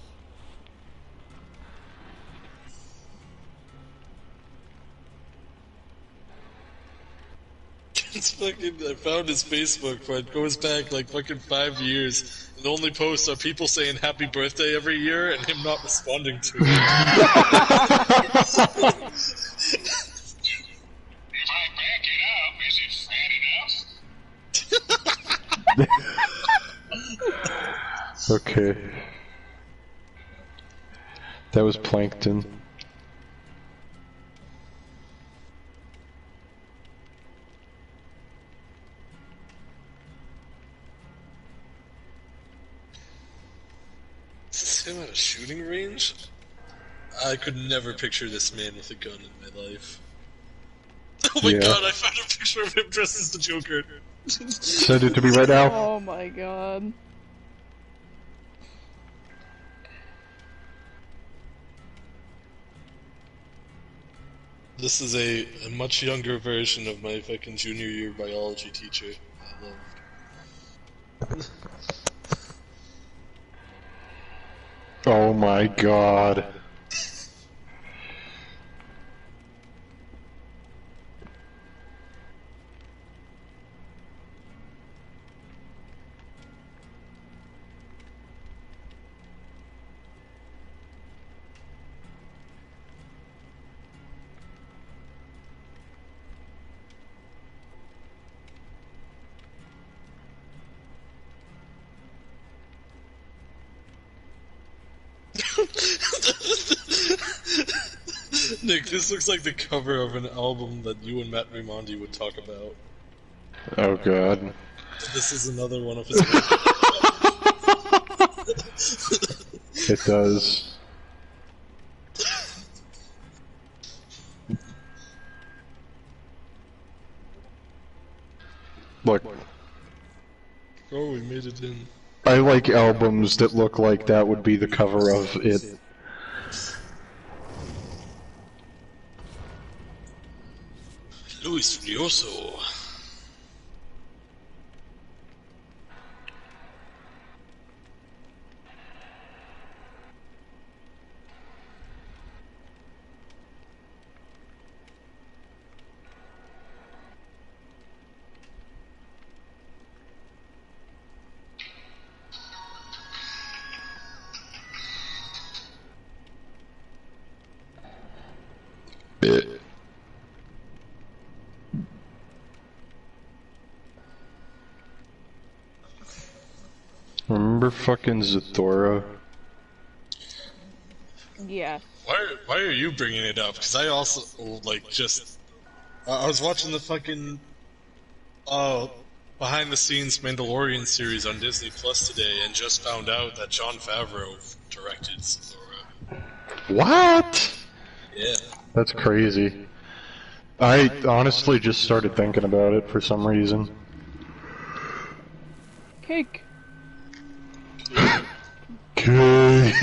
It's fucking, I found his Facebook, but it goes back like fucking 5 years. And the only posts are people saying happy birthday every year and him not responding to it. If I back it up, is it fat enough? Okay. That was Plankton. Is this him at a shooting range? I could never picture this man with a gun in my life. Oh my Yeah. god, I found a picture of him dressed as the Joker. Send it to me right now. Oh my god. This is a much younger version of my fucking junior year biology teacher I loved. Oh my god. Nick, this looks like the cover of an album that you and Matt Raimondi would talk about. Oh god. This is another one of his. It does. Look, Oh, we made it in. I like albums that look like that would be the cover of it. Luis Furioso. It. Remember fucking Zathora? Yeah. Why are you bringing it up? Because I also, like, just... I was watching the fucking... behind-the-scenes Mandalorian series on Disney Plus today and just found out that Jon Favreau directed Zathora. What? Yeah. That's crazy. I honestly just started thinking about it for some reason. Cake. Cake.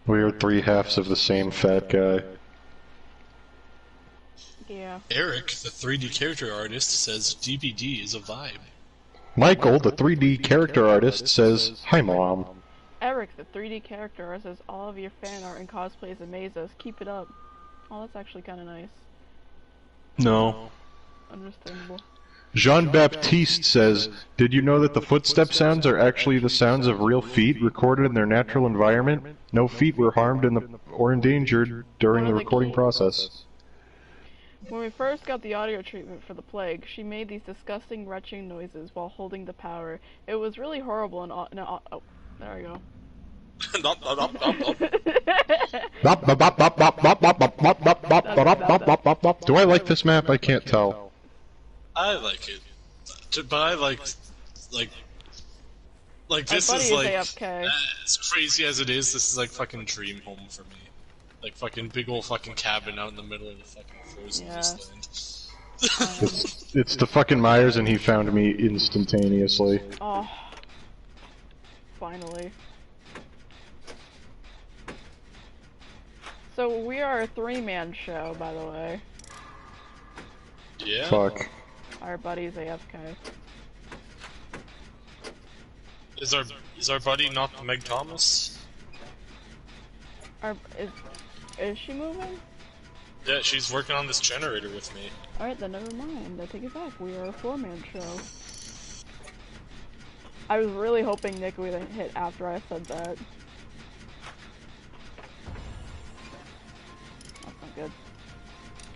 We are three halves of the same fat guy. Yeah. Eric, the 3D character artist, says DBD is a vibe. Michael, the 3D character artist, says, "Hi, Mom." Eric, the 3D character artist, says all of your fan art and cosplays amaze us. Keep it up. Oh, that's actually kind of nice. No. Understandable. Jean-Baptiste says, "Did you know that the footstep sounds are actually the sounds of real feet recorded in their natural environment? No feet were harmed or endangered during One the of the recording keys. process." When we first got the audio treatment for the plague, she made these disgusting retching noises while holding the power. It was really horrible and oh, there we go. Nop, nop, nop, nop, nop. Do I like this map? I can't tell. I like it. But I like this buddy is is like, AFK. as crazy as it is, this is like fucking dream home for me. Like fucking big old fucking cabin out in the middle of the fucking frozen Yeah. wasteland. It's the fucking Myers, and he found me instantaneously. Oh. Finally. So we are a 3-man show, by the way. Yeah. Fuck. Our buddy's AFK. Is our buddy not Meg Thomas? Is she moving? Yeah, she's working on this generator with me. Alright, then never mind. I take it back. We are a 4-man show. I was really hoping Nick would hit after I said that. That's not good.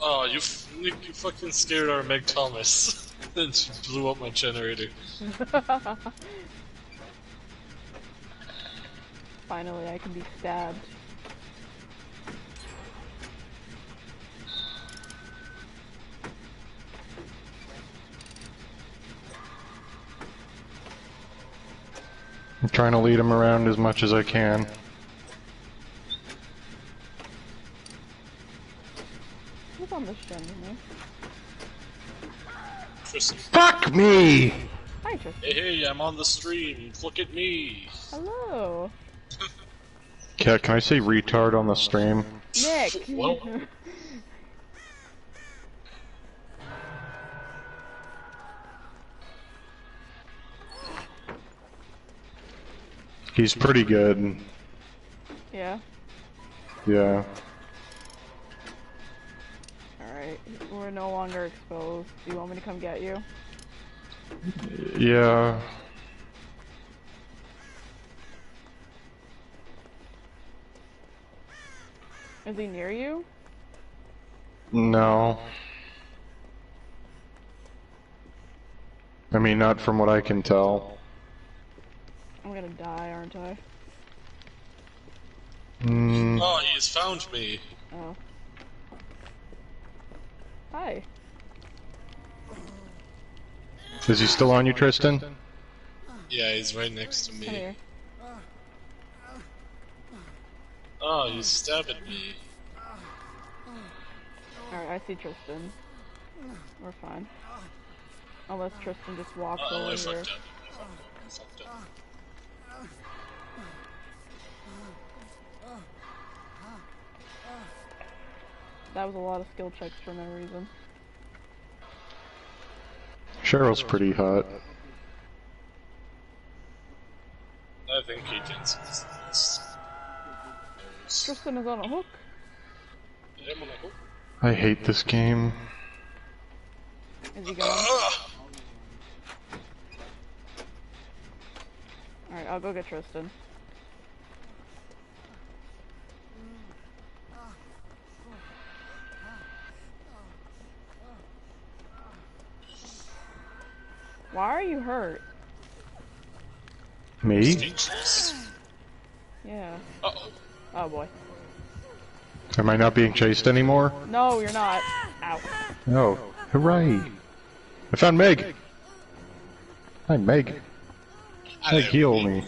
Oh, you fucking scared our Meg Thomas. Then she blew up my generator. Finally, I can be stabbed. I'm trying to lead him around as much as I can. Who's on this gentleman? Tristan. Fuck me! Hi, Tristan. Hey, I'm on the stream. Look at me. Hello. Can I say retard on the stream? Nick! Well. He's pretty good. Yeah. Yeah. Alright, we're no longer exposed. Do you want me to come get you? Yeah. Is he near you? No. I mean, not from what I can tell. I'm gonna die, aren't I? Mm, Oh, he has found me. Oh. Hi. is he still on you, Tristan? Yeah, he's right next to Come me. here. Oh, he's stabbing me. Alright, I see Tristan. We're fine. Unless Tristan just walks Uh-oh, over I here. fucked up. I fucked up. That was a lot of skill checks for no reason. Cheryl's pretty hot. I think he thinks it's this. Tristan is on a hook. Yeah, I'm on a hook. I hate this game. Is he going? Ah! Alright, I'll go get Tristan. Why are you hurt? Me? Speechless. Yeah. Uh-oh. Oh boy. Am I not being chased anymore? No, you're not. Ow. Oh, hooray! I found Meg! Hi, Meg. Meg, heal me.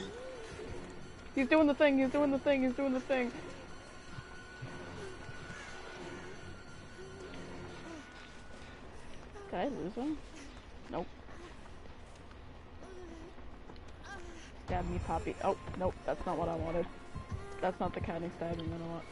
He's doing the thing, he's doing the thing, he's doing the thing. Did I lose him? Nope. Stab me, Poppy. Oh, nope, that's not what I wanted. That's not the kind of stabbing that I want.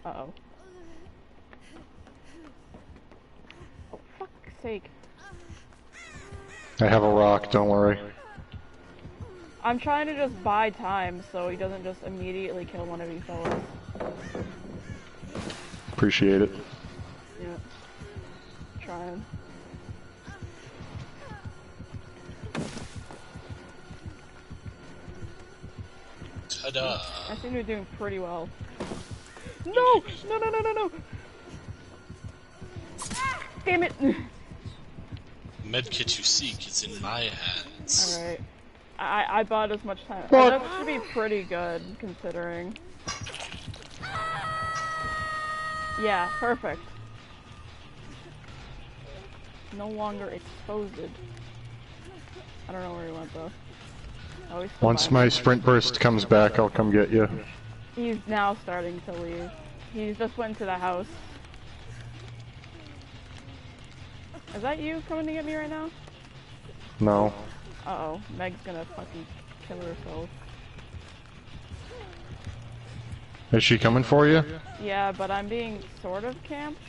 Uh-oh. Oh, fuck's sake. I have a rock, don't worry. I'm trying to just buy time so he doesn't just immediately kill one of you fellas. Appreciate it. Yeah. Trying. Ta-da. I seem to be doing pretty well. No! No, no, no, no, no! Damn it! Medkit you seek is in my hands. Alright. I bought as much time. Fuck. That should be pretty good, considering. Yeah, perfect. No longer exposed. I don't know where he went, though. Oh, he's still Once by my me. sprint burst comes back, I'll come get you. He's now starting to leave. He just went to the house. Is that you coming to get me right now? No. Uh-oh, Meg's gonna fucking kill herself. Is she coming for you? Yeah, but I'm being sort of camped.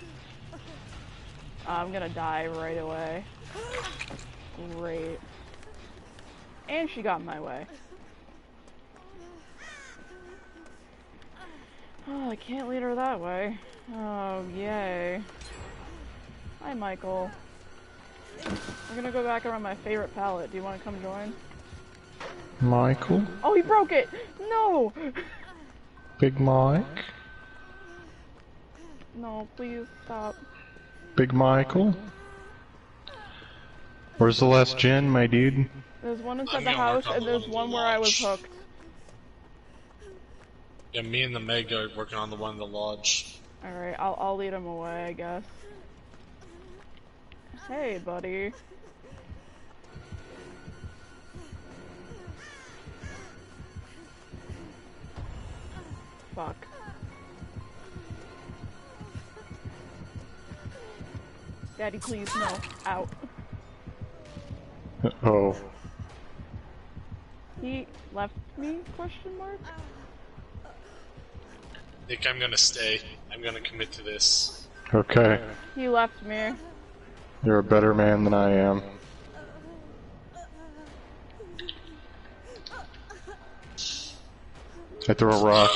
I'm gonna die right away. Great. And she got in my way. Oh, I can't lead her that way. Oh, yay. Hi, Michael. We're gonna go back around my favorite palette. Do you want to come join? Michael? Oh, he broke it! No! Big Mike? No, please stop. Big Michael? Where's the last gen, my dude? There's one inside I'm the gonna house, work on and the there's one one in the where I was lodge. hooked. Yeah, me and the Meg are working on the one in the lodge. Alright, I'll lead him away, I guess. Hey, buddy. Fuck. Daddy, please, no. Out. Oh. He left me? Question mark? Nick, I'm gonna stay. I'm gonna commit to this. Okay. He left me. You're a better man than I am. I throw a rock.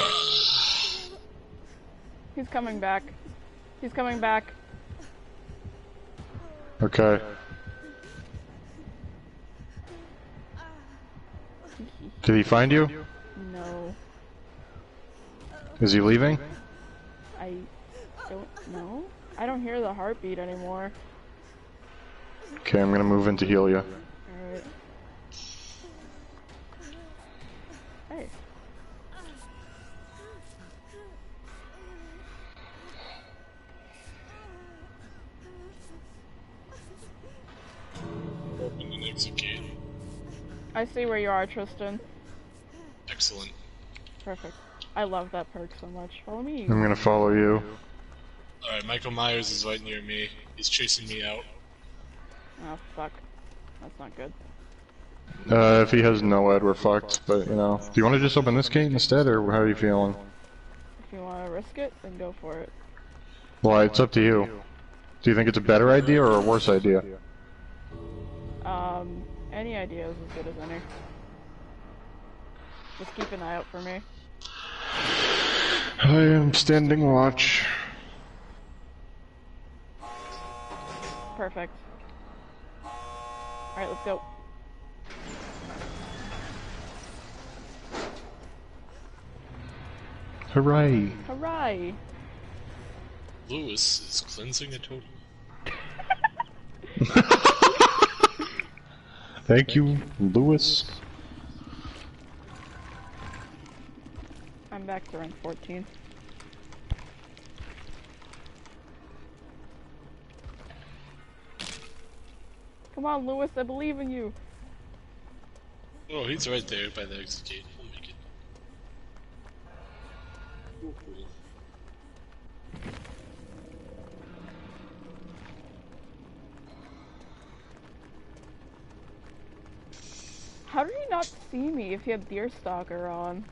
He's coming back. He's coming back. Okay. Did he find you? No. Is he leaving? I don't know. I don't hear the heartbeat anymore. Okay, I'm gonna move in to heal you. Alright. Hey. Open and execute. I see where you are, Tristan. Excellent. Perfect. I love that perk so much. Follow me. I'm gonna follow you. Alright, Michael Myers is right near me. He's chasing me out. Oh, fuck. That's not good. If he has no ed, we're fucked, but you know. Do you want to just open this gate instead, or how are you feeling? If you want to risk it, then go for it. Well, it's up to you. Do you think it's a better idea or a worse idea? Any idea is as good as any. Just keep an eye out for me. I am standing watch. Perfect. Alright, let's go. Hooray! Hooray! Lewis is cleansing a totem. Thank you, Lewis. I'm back to rank 14. Come on, Lewis, I believe in you. Oh, he's right there by the execute. We'll make it. How did he not see me if he had Deerstalker on?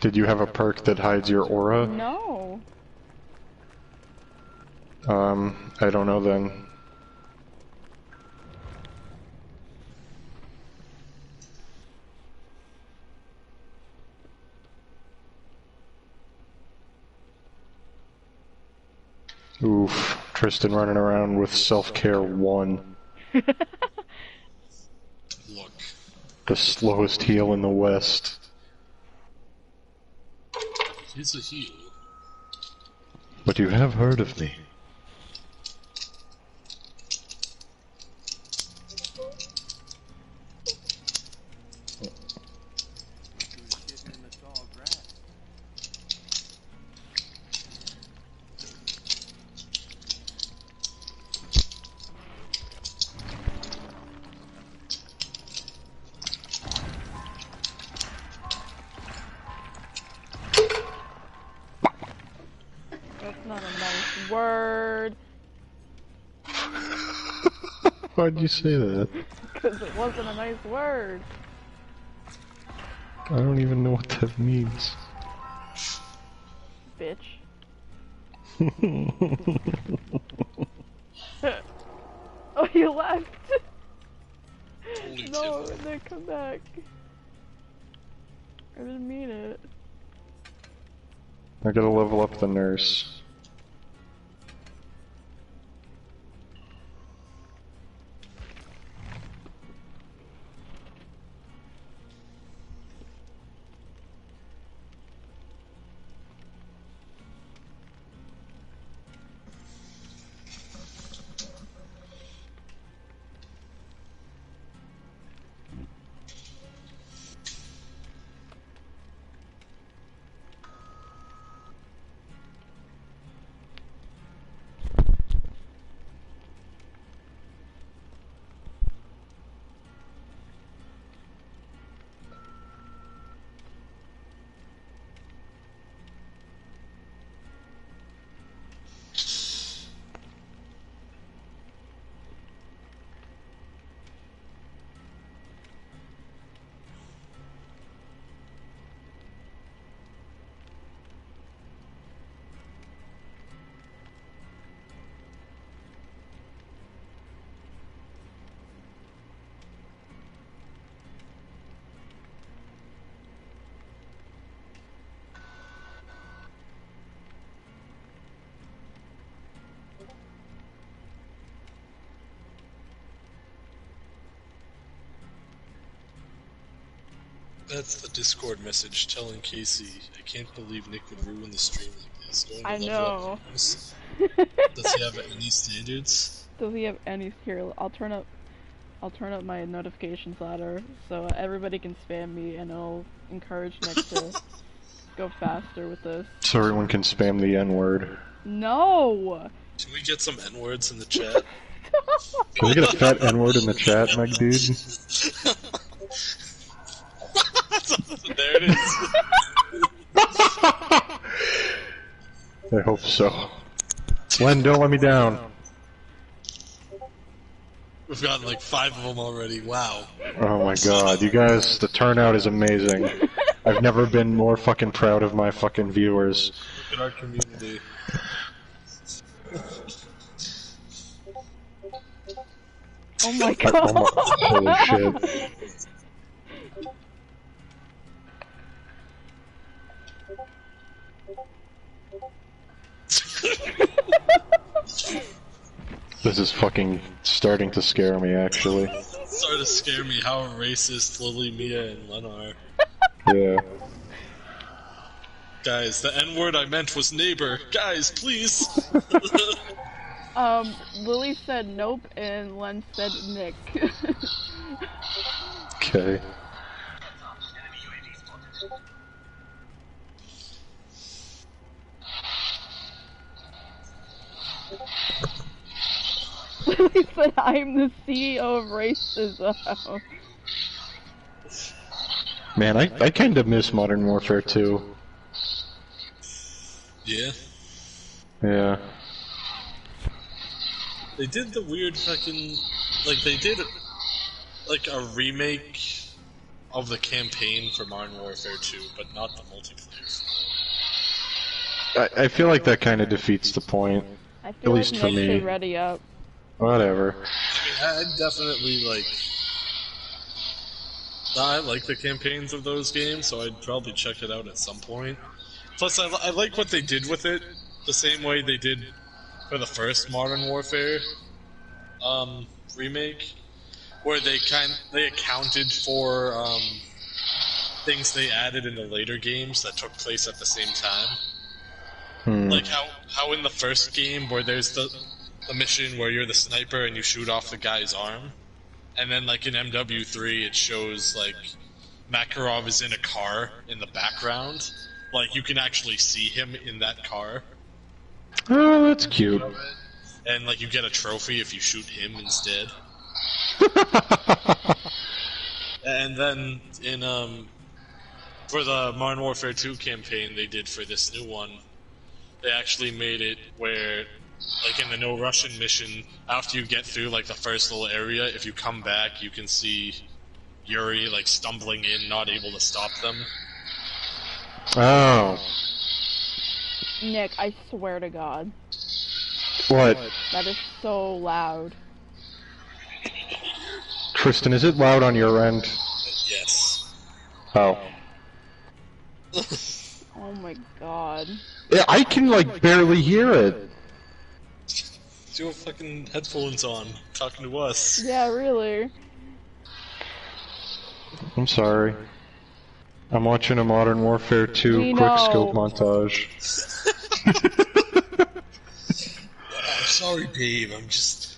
Did you have a perk that hides your aura? No. I don't know then. Oof, Tristan running around with self-care 1. Look, The slowest heel in the West. He's a heel. But you have heard of me. That's not a nice word. Why'd you say that? Because it wasn't a nice word. I don't even know what that means. Bitch. Oh, you left! Holy No, tip. then come back. I didn't mean it. I gotta level up the nurse. That's the Discord message telling Casey, I can't believe Nick would ruin the stream like this. Going to I level know. up games. Does he have any standards? Does he have any here? I'll turn up my notifications ladder so everybody can spam me, and it'll encourage Nick to go faster with this. So everyone can spam the N-word. No! Can we get some N-words in the chat? Can we get a fat N-word in the chat, Meg dude? There it is. I hope so. Len, don't let me down. We've gotten like 5 of them already. Wow. Oh my god, you guys, the turnout is amazing. I've never been more fucking proud of my fucking viewers. Look at our community. Oh my Oh my, god! holy shit. This is fucking starting to scare me, actually. Started to scare me how racist Lily, Mia, and Len are. Yeah. Guys, the N-word I meant was neighbor. Guys, please! Lily said nope, and Len said Nick. Okay. Lily said I'm the CEO of racism. Man, I kind of miss Modern Warfare 2. Yeah. Yeah. They did the weird fucking... Like, they did, like, a remake of the campaign for Modern Warfare 2, but not the multiplayer. I feel like that kind of defeats the point. I feel At least like for Nick me. should ready up. Whatever. I mean, I definitely, like... I like the campaigns of those games, so I'd probably check it out at some point. Plus, I like what they did with it, the same way they did for the first Modern Warfare remake. where they accounted for things they added in the later games that took place at the same time. Like how in the first game where there's the mission where you're the sniper and you shoot off the guy's arm, and then like in MW3 it shows like Makarov is in a car in the background. Like you can actually see him in that car, Oh, that's cute. and like you get a trophy if you shoot him instead. And then in for the Modern Warfare 2 campaign they did for this new one, they actually made it where, like in the No Russian mission, after you get through like the first little area, if you come back, you can see Yuri like stumbling in, not able to stop them. Oh. Nick, I swear to God, What? that is so loud. Tristan, is it loud on your end? Yes. Oh. Oh my God. Yeah, I can, like, barely hear it. You have fucking headphones on, talking to us. Yeah, really. I'm sorry. I'm watching a Modern Warfare 2 We quickscope know. montage. I'm sorry, Dave. I'm just.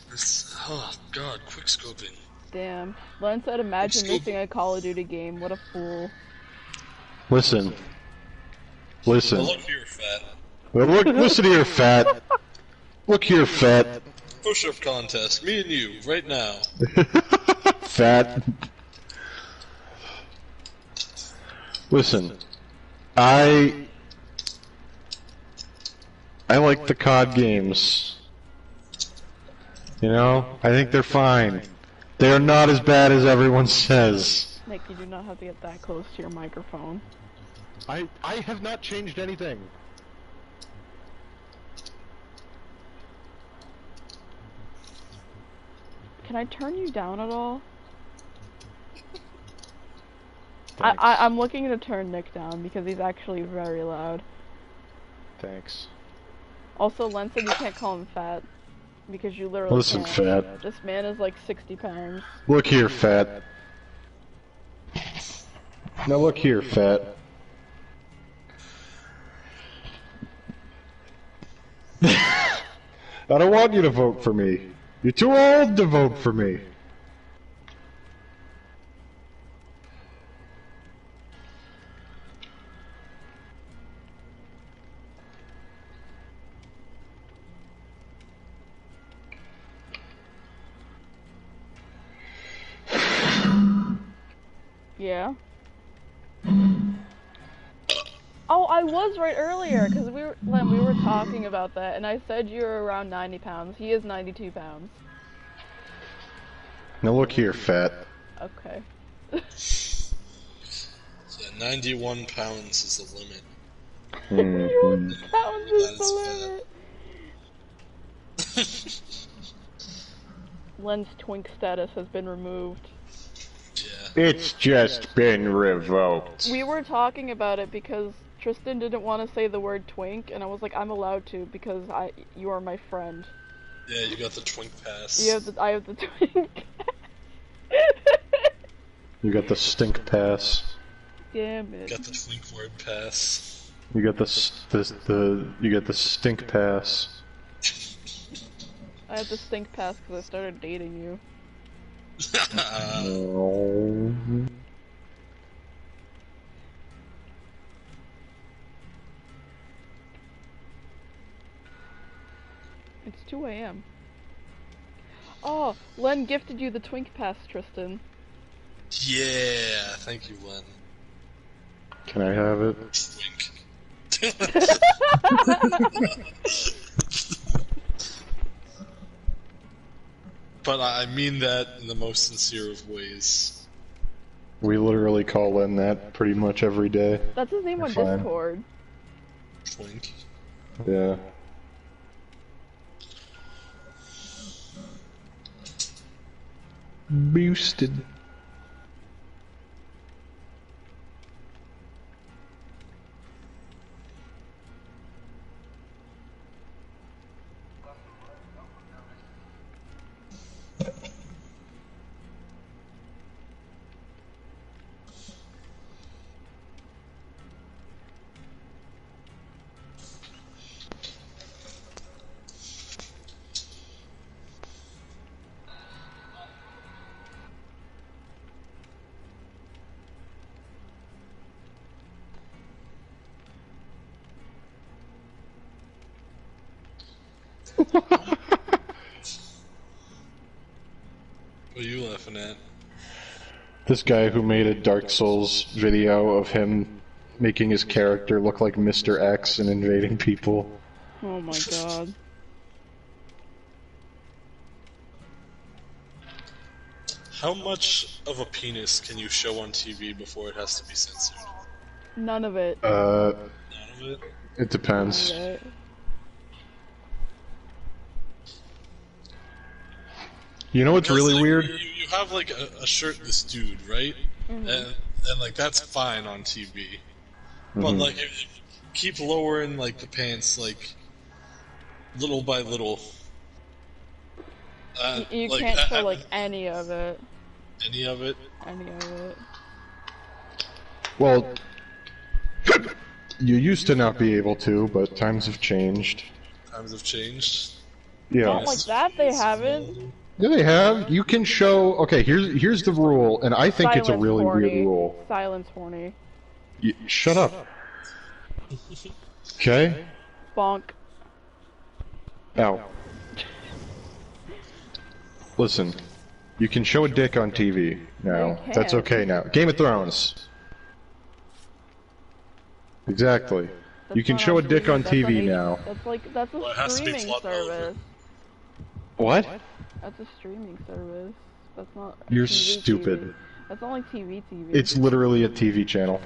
Oh God, quickscoping. Damn. Len said, imagine Scoop. missing a Call of Duty game. What a fool. Listen. Listen. Well, look here, fat. Well, look, listen here, fat. Look here, fat. Push-up contest, me and you, right now. Fat. Listen. I like the COD games. You know, I think they're fine. They are not as bad as everyone says. Nick, you do not have to get that close to your microphone. I have not changed anything. Can I turn you down at all? Thanks. I'm looking to turn Nick down because he's actually very loud. Thanks. Also, Len said you can't call him fat because you literally Listen, can't. fat. This man is like 60 pounds. Look here, fat. Now look here, fat. I don't want you to vote for me. You're too old to vote for me. Yeah. Oh, I was right earlier because Len, we were talking about that, and I said you were around 90 pounds. He is 92 pounds. Now look here, fat. Okay. Yeah, 91 pounds is the limit. 91 pounds is That the is limit. Len's twink status has been removed. Yeah. It's just been revoked. We were talking about it because Tristan didn't want to say the word twink, and I was like, I'm allowed to because you are my friend. Yeah, you got the twink pass. I have the twink. You got the stink pass. Damn it. Got the twink word pass. You got you got the stink pass. I have the stink pass because I started dating you. Oh. It's 2 a.m. Oh, Len gifted you the twink pass, Tristan. Yeah, thank you, Len. Can I have it? Twink. But I mean that in the most sincere of ways. We literally call Len that pretty much every day. That's his name on Fine. Discord. Twink. Yeah. Boosted. What are you laughing at? This guy who made a Dark Souls video of him making his character look like Mr. X and invading people. Oh my god. How much of a penis can you show on TV before it has to be censored? None of it. None of it? It depends. None of it. You know what's Because, really like, weird? You have like a shirtless dude, right? Mhm. And like that's fine on TV. But like if you keep lowering like the pants like little by little. You like, can't show like any of it. any of it. Any of it. Well, you used to not be able to, but times have changed. Times have changed. Yeah. Not like that, they haven't. Yeah, they have. You can show. Okay, here's the rule, and I think it's a Silence really horny. weird rule. Silence horny. Shut up. Okay. Bonk. Ow. Listen, you can show a dick on TV now. You can. That's okay now. Game of Thrones. Exactly. That's You can not show a dick on That's an TV H- now. That's Well, it a has to be streaming flopped over. service. What? That's a streaming service. That's not. You're TV. stupid. That's not like TV. It's literally a TV channel.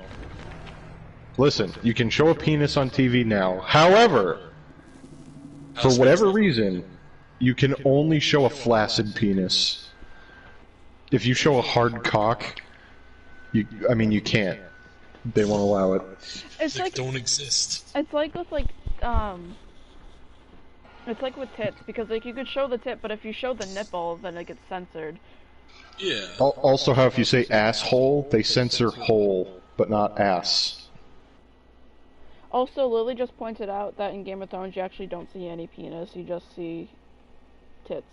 Listen, you can show a penis on TV now. However, for whatever reason, you can only show a flaccid penis. If you show a hard cock, you can't. They won't allow it. It's They like don't exist. it's like with it's like with tits because like you could show the tit, but if you show the nipple, then it gets censored. Yeah. Also, how if you say asshole, they censor hole, but not ass. Also, Lily just pointed out that in Game of Thrones you actually don't see any penis, you just see tits.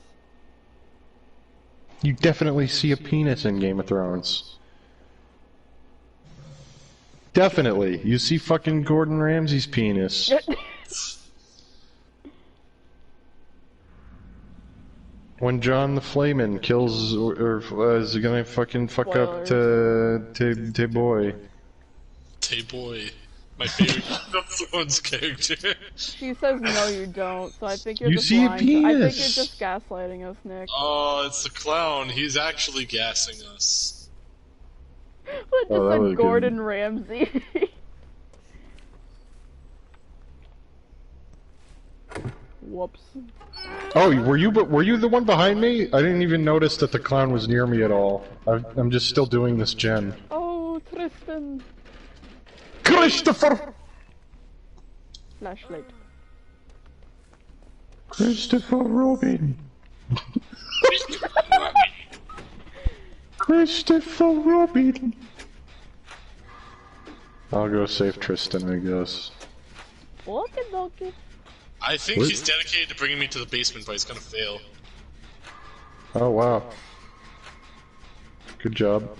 You definitely see a penis in Game of Thrones. Definitely. You see fucking Gordon Ramsay's penis. When John the Flayman kills, or is gonna fucking fuck up to boy. Tay boy. My favorite Game of Thrones character. She says no, you don't. So I think you're You just see a lying. I think penis. you're just gaslighting us, Nick. Oh, it's the clown. He's actually gassing us. What just Oh, that was said good. Gordon Ramsay? Whoops. Oh, were you the one behind me? I didn't even notice that the clown was near me at all. I'm just still doing this gen. Oh, Tristan. Christopher! Flashlight. Christopher Robin. Christopher Robin. I'll go save Tristan, I guess. Okay, dokie. I think What? he's dedicated to bringing me to the basement, but he's gonna fail. Oh, wow. Good job.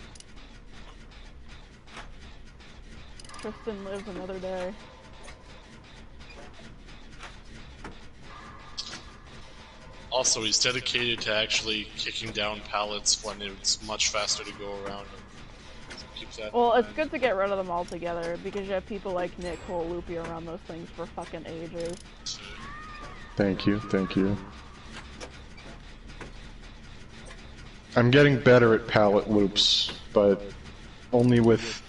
Tristan lives another day. Also, he's dedicated to actually kicking down pallets when it's much faster to go around. So keep that in Well, it's mind. good to get rid of them altogether because you have people like Nick who will loop you around those things for fucking ages. Thank you, thank you. I'm getting better at pallet loops, but only with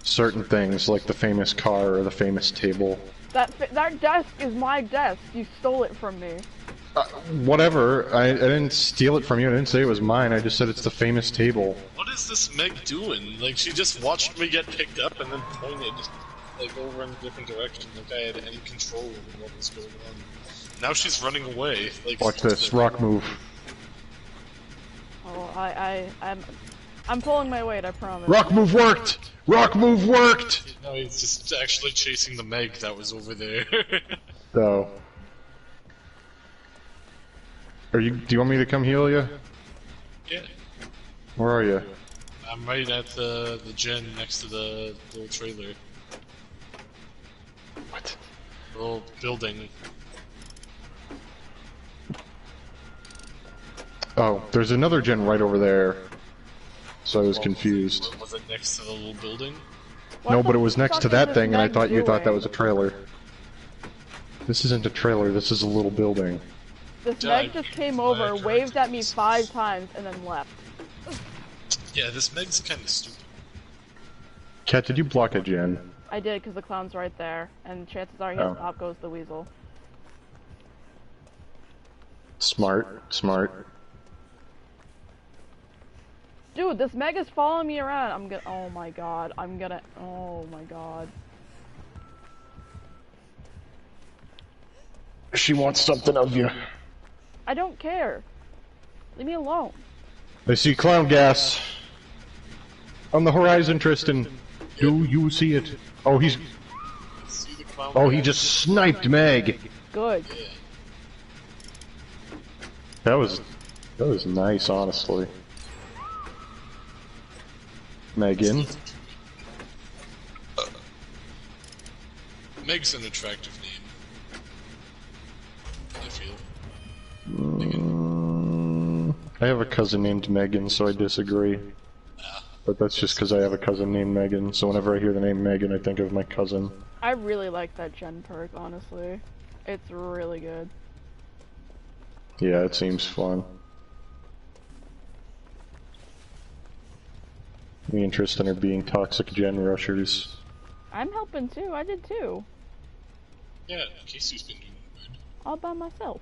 certain things, like the famous car or the famous table. That desk is my desk. You stole it from me. Whatever, I didn't steal it from you, I didn't say it was mine, I just said it's the famous table. What is this Meg doing? Like, she just watched me get picked up and then pointed, like, over in a different direction, like I had any control over what was going on. Now she's running away. Like, Watch this, rock move. Oh, I'm pulling my weight. I promise. Rock move worked! Rock move worked! No, he's just actually chasing the Meg that was over there. So. Do you want me to come heal you? Yeah. Where are you? I'm right at the gen next to the little trailer. What? The little building. Oh, there's another gen right over there. So I was confused. Was it next to the little building? What No, the but it was next fuck to is that this thing, and I Meg thought you thought that doing? was a trailer. This isn't a trailer, this is a little building. This Yeah, Meg just I- came I over, directed waved at me this. 5 times, and then left. Yeah, this Meg's kind of stupid. Cat, did you block a gen? I did, because the clown's right there, and chances are he Oh. has top goes the weasel. Smart, smart. Dude, this Meg is following me around. I'm gonna. Oh my god. I'm gonna. Oh my god. She wants something of you. I don't care. Leave me alone. I see clown gas. On the horizon, Tristan. Do you see it? Oh, he's. See the clown? Oh, he just sniped Meg. Good. Yeah. That was nice, honestly. Megan. Meg's an attractive name. I feel. I have a cousin named Megan, so I disagree. But that's just because I have a cousin named Megan, so whenever I hear the name Megan, I think of my cousin. I really like that gen perk, honestly. It's really good. Yeah, it seems fun. Me and Tristan are being toxic gen rushers. I'm helping too. I did too. Yeah, Casey's been doing good. All by myself.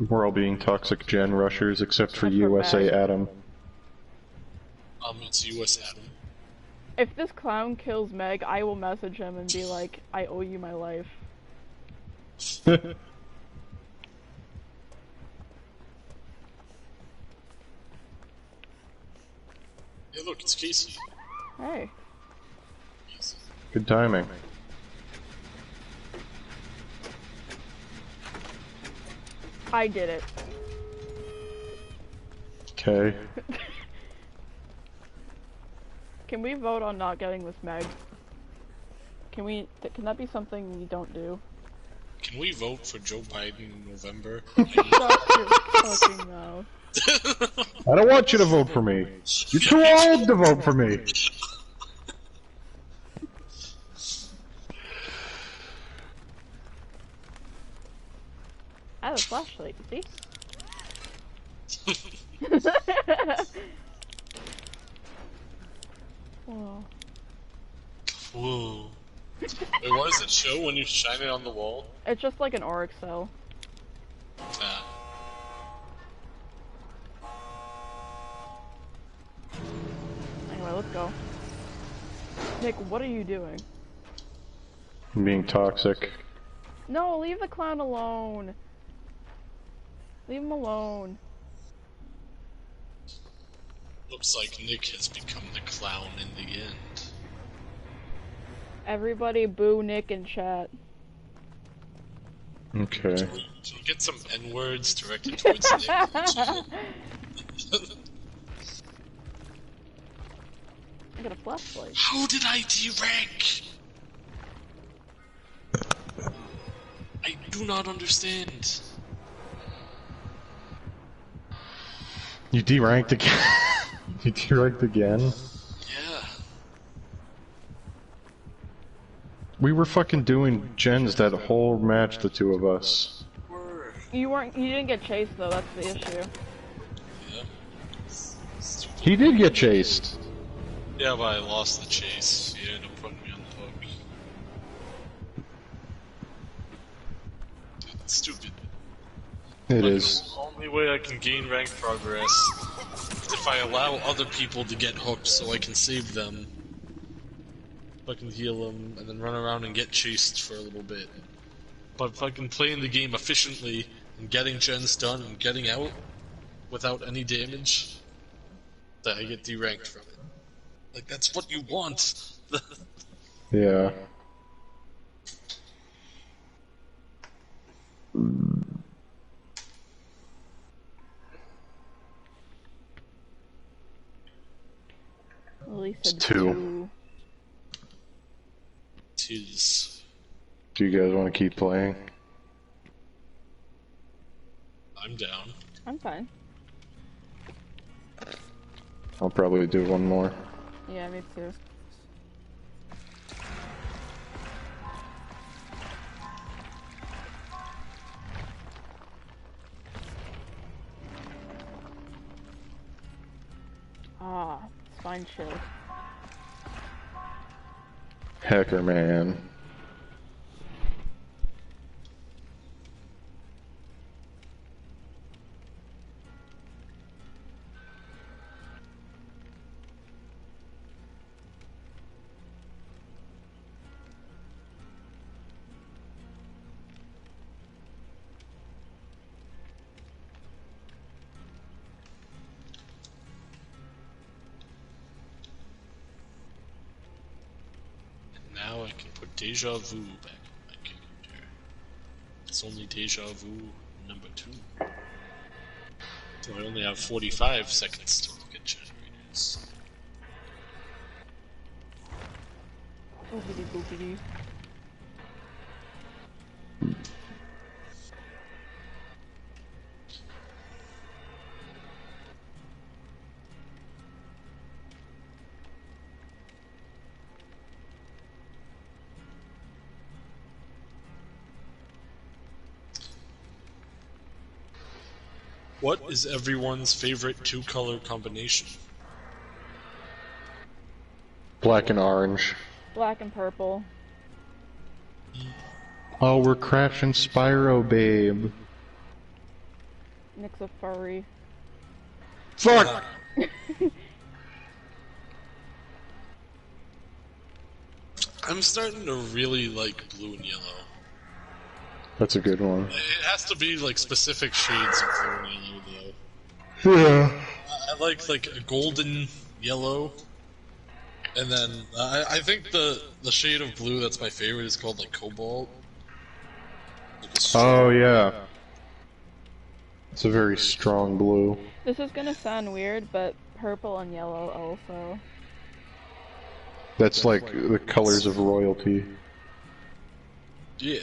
We're all being toxic gen rushers, except for Except for USA Meg. Adam. It's US Adam. If this clown kills Meg, I will message him and be like, I owe you my life. Hey, look, it's Casey. Hey. Casey. Good timing. I did it. Okay. Can we vote on not getting this Meg? Can we? Can that be something we don't do? Can we vote for Joe Biden in November? Shut your fucking mouth. I don't want you to vote for me. You're too old to vote for me. I have a flashlight, see? Whoa. Whoa. Wait, what does it show when you shine it on the wall? It's just like an auric cell. Ah. Anyway, let's go. Nick, what are you doing? I'm being toxic. No, leave the clown alone. Leave him alone. Looks like Nick has become the clown in the end. Everybody boo Nick in chat. Okay. Can you get some N-words directed towards Nick? I got a flashlight. How did I derank? I do not understand. You deranked again? You deranked again? Yeah. We were fucking doing gens that whole match, the two of us. Word. You didn't get chased though, that's the issue. Yeah. He did get chased. Yeah, but I lost the chase. He ended up putting me on the hook. It's stupid. It Like, is. The only way I can gain rank progress is if I allow other people to get hooked so I can save them. Fucking heal them, and then run around and get chased for a little bit. But fucking playing the game efficiently and getting gens done and getting out without any damage, that I get deranked from it. Like, that's what you want! Yeah. Lily It's said two. Tis. Do you guys want to keep playing? I'm down. I'm fine. I'll probably do one more. Yeah, me too. Ah, spine chill. Hacker man. Now I can put Deja Vu back on my character. It's only Deja Vu number 2. So I only have 45 seconds to look at generators. Boogity boogity. What is everyone's favorite 2-color combination? Black and orange. Black and purple. Oh, we're crashing Spyro, babe. Nick's a furry. Fuck! I'm starting to really like blue and yellow. That's a good one. It has to be like specific shades of blue and yellow, though. Yeah. I like a golden yellow, and then I think the shade of blue that's my favorite is called like cobalt. Oh, yeah. It's a very strong blue. This is gonna sound weird, but purple and yellow also. That's like the colors of royalty. Yeah,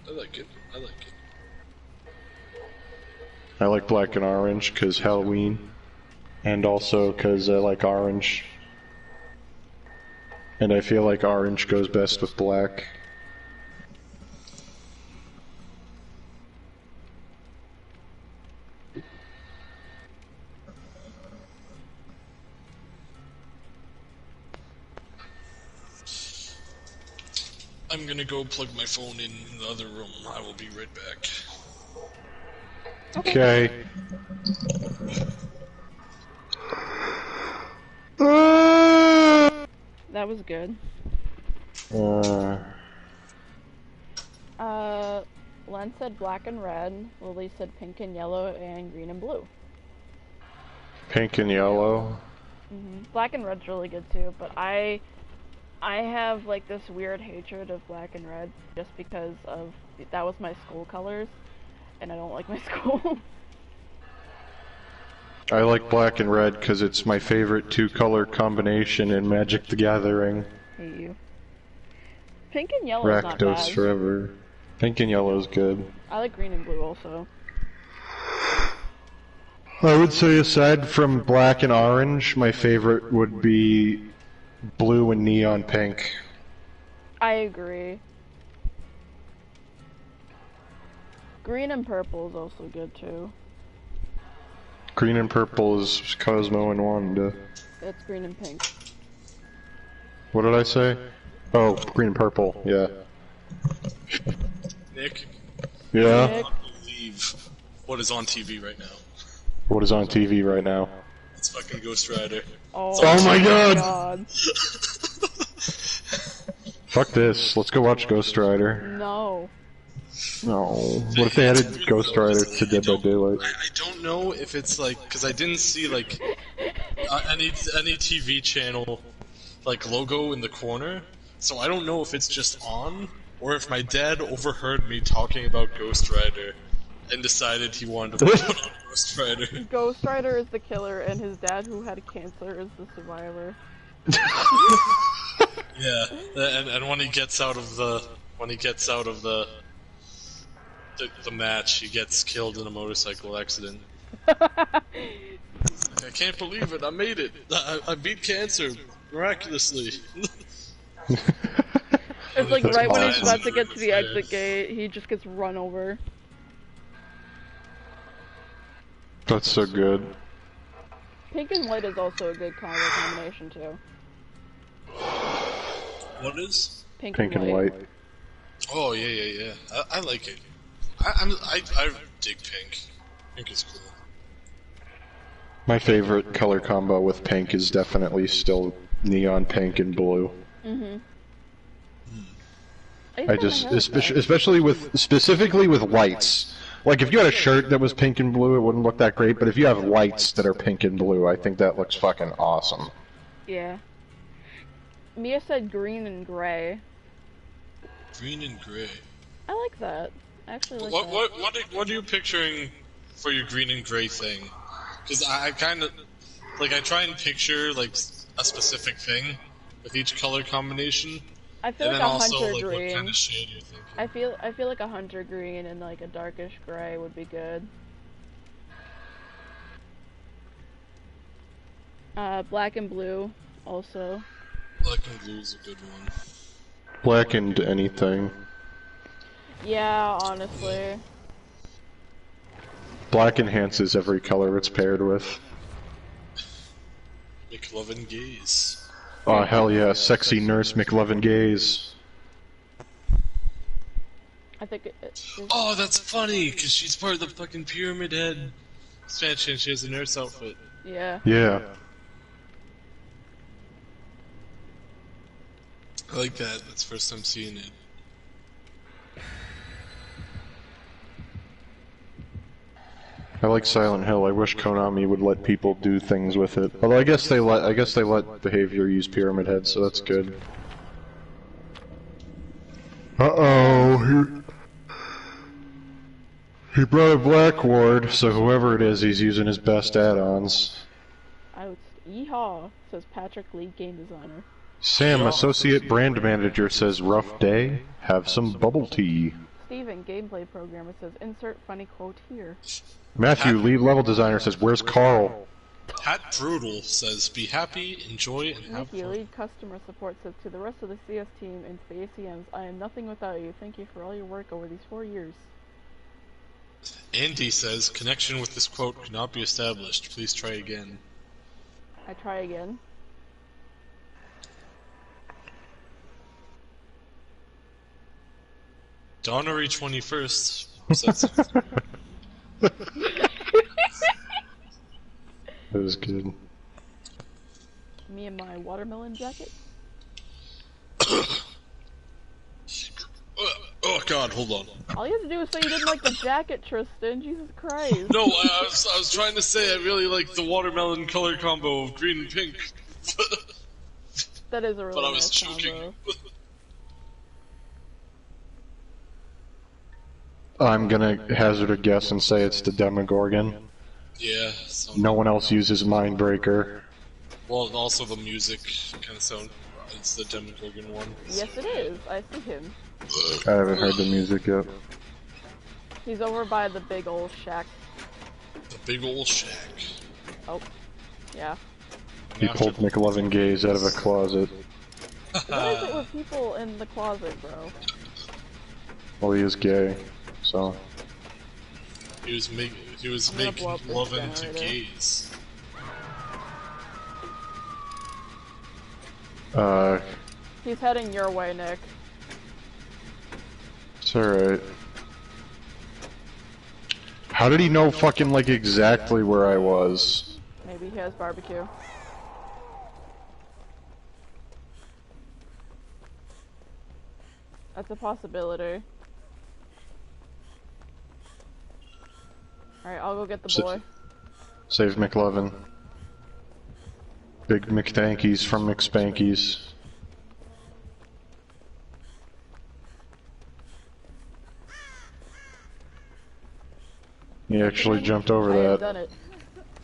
I like it. I like it. I like black and orange because Halloween, and also because I like orange. And I feel like orange goes best with black. I'm gonna go plug my phone in the other room. I will be right back. Okay. That was good. Len said black and red, Lily said pink and yellow, and green and blue. Pink and yellow. Black and red's really good too, but I have like this weird hatred of black and red just because of that was my school colors, and I don't like my school. I like black and red because it's my favorite 2-color combination in Magic the Gathering. Hate you. Pink and yellow is not Rakdos bad. forever. Pink and yellow is good. I like green and blue also. I would say aside from black and orange, my favorite would be blue and neon pink. I agree. Green and purple is also good too. Green and purple is Cosmo and Wanda. It's green and pink. What did I say? Oh, green and purple, yeah. Nick, Yeah? Nick? I can't believe what is on TV right now. What is on TV right now? It's fucking Ghost Rider. Oh, Oh my god! Fuck this, let's go watch Ghost Rider. No. No. What if they added Ghost Rider to Dead by Daylight? I don't know if it's like, because I didn't see like any TV channel like logo in the corner, so I don't know if it's just on or if my dad overheard me talking about Ghost Rider and decided he wanted to put on Ghost Rider. Ghost Rider is the killer, and his dad, who had cancer, is the survivor. Yeah, and when he gets out of the match, he gets killed in a motorcycle accident. I can't believe it. I made it. I beat cancer miraculously. It's like That's right when he's awesome. about to get to the exit gate, he just gets run over. That's so good. Pink and white is also a good color combination too. What is? Pink and white. Oh yeah. I like it. I dig pink. Pink is cool. My favorite color combo with pink is definitely still neon pink and blue. Mhm. Especially specifically with lights. Like if you had a shirt that was pink and blue, it wouldn't look that great. But if you have lights that are pink and blue, I think that looks fucking awesome. Yeah. Mia said green and gray. Green and gray. I like that. I actually like What that. what are you picturing for your green and gray thing? Because I kind of like I try and picture like a specific thing with each color combination. I feel And like then a also, hunter like, green. what kind of shade you're thinking. I feel like a hunter green and like a darkish gray would be good. Black and blue also. Black and blue is a good one. Black and anything. Yeah, honestly. Black enhances every color it's paired with. McLovin Gaze. Oh hell yeah, sexy nurse McLovin Gaze. I think it Oh, that's funny, because she's part of the fucking Pyramid Head expansion. She has a nurse outfit. yeah. Yeah. I like that. That's the first time seeing it. I like Silent Hill. I wish Konami would let people do things with it. Although I guess they let Behavior use Pyramid Head, so that's good. Uh-oh. He brought a Black Ward, so whoever it is, he's using his best add-ons. I would yeehaw, says Patrick, lead game designer. Sam, associate brand manager, says rough day. Have some bubble tea. Steven, gameplay programmer, says insert funny quote here. Matthew, lead level designer, says where's Carl? Pat Brutal says, be happy, enjoy, and have Nikki, fun. lead customer support, says to the rest of the CS team and to the ACMs, I am nothing without you. Thank you for all your work over these 4 years. Andy says, connection with this quote cannot be established. Please try again. I try again. Donnery 21st says, That was good. Me and my watermelon jacket. oh god, hold on. All you have to do is say you didn't like the jacket, Tristan. Jesus Christ. No, I was trying to say I really like the watermelon color combo of green and pink. That is a really But I was nice choking. combo. I'm gonna hazard a guess and say it's the Demogorgon. Yeah. No one else uses Mindbreaker. Well, also the music kind of sound. It's the Demogorgon one. Yes, it is. I see him. I haven't heard the music yet. He's over by the big old shack. The big old shack. Oh, yeah. He pulled McLovin Gaze out of a closet. What is it with people in the closet, bro? Well, he is gay, so. He was I'm gonna making blow up this love into generator. gaze. He's heading your way, Nick. It's alright. How did he know fucking, like, exactly where I was? Maybe he has barbecue. That's a possibility. Alright, I'll go get the boy. Save McLovin. Big McThankies from McSpankies. He actually jumped over I have that. done it.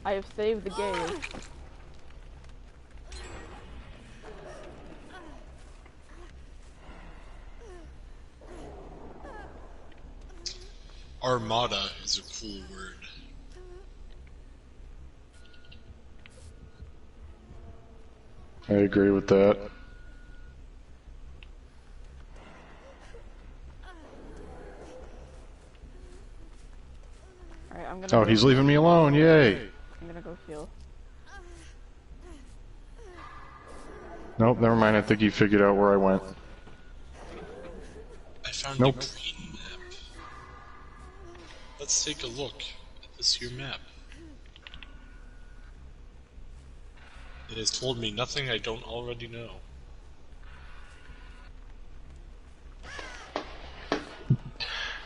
I have saved the game. Armada is a cool word. I agree with that. Alright, I'm gonna Oh, go, he's leaving me alone, yay! I'm gonna go heal. Nope, never mind, I think he figured out where I went. I found Nope. the green map. Let's take a look at this here map. It has told me nothing I don't already know.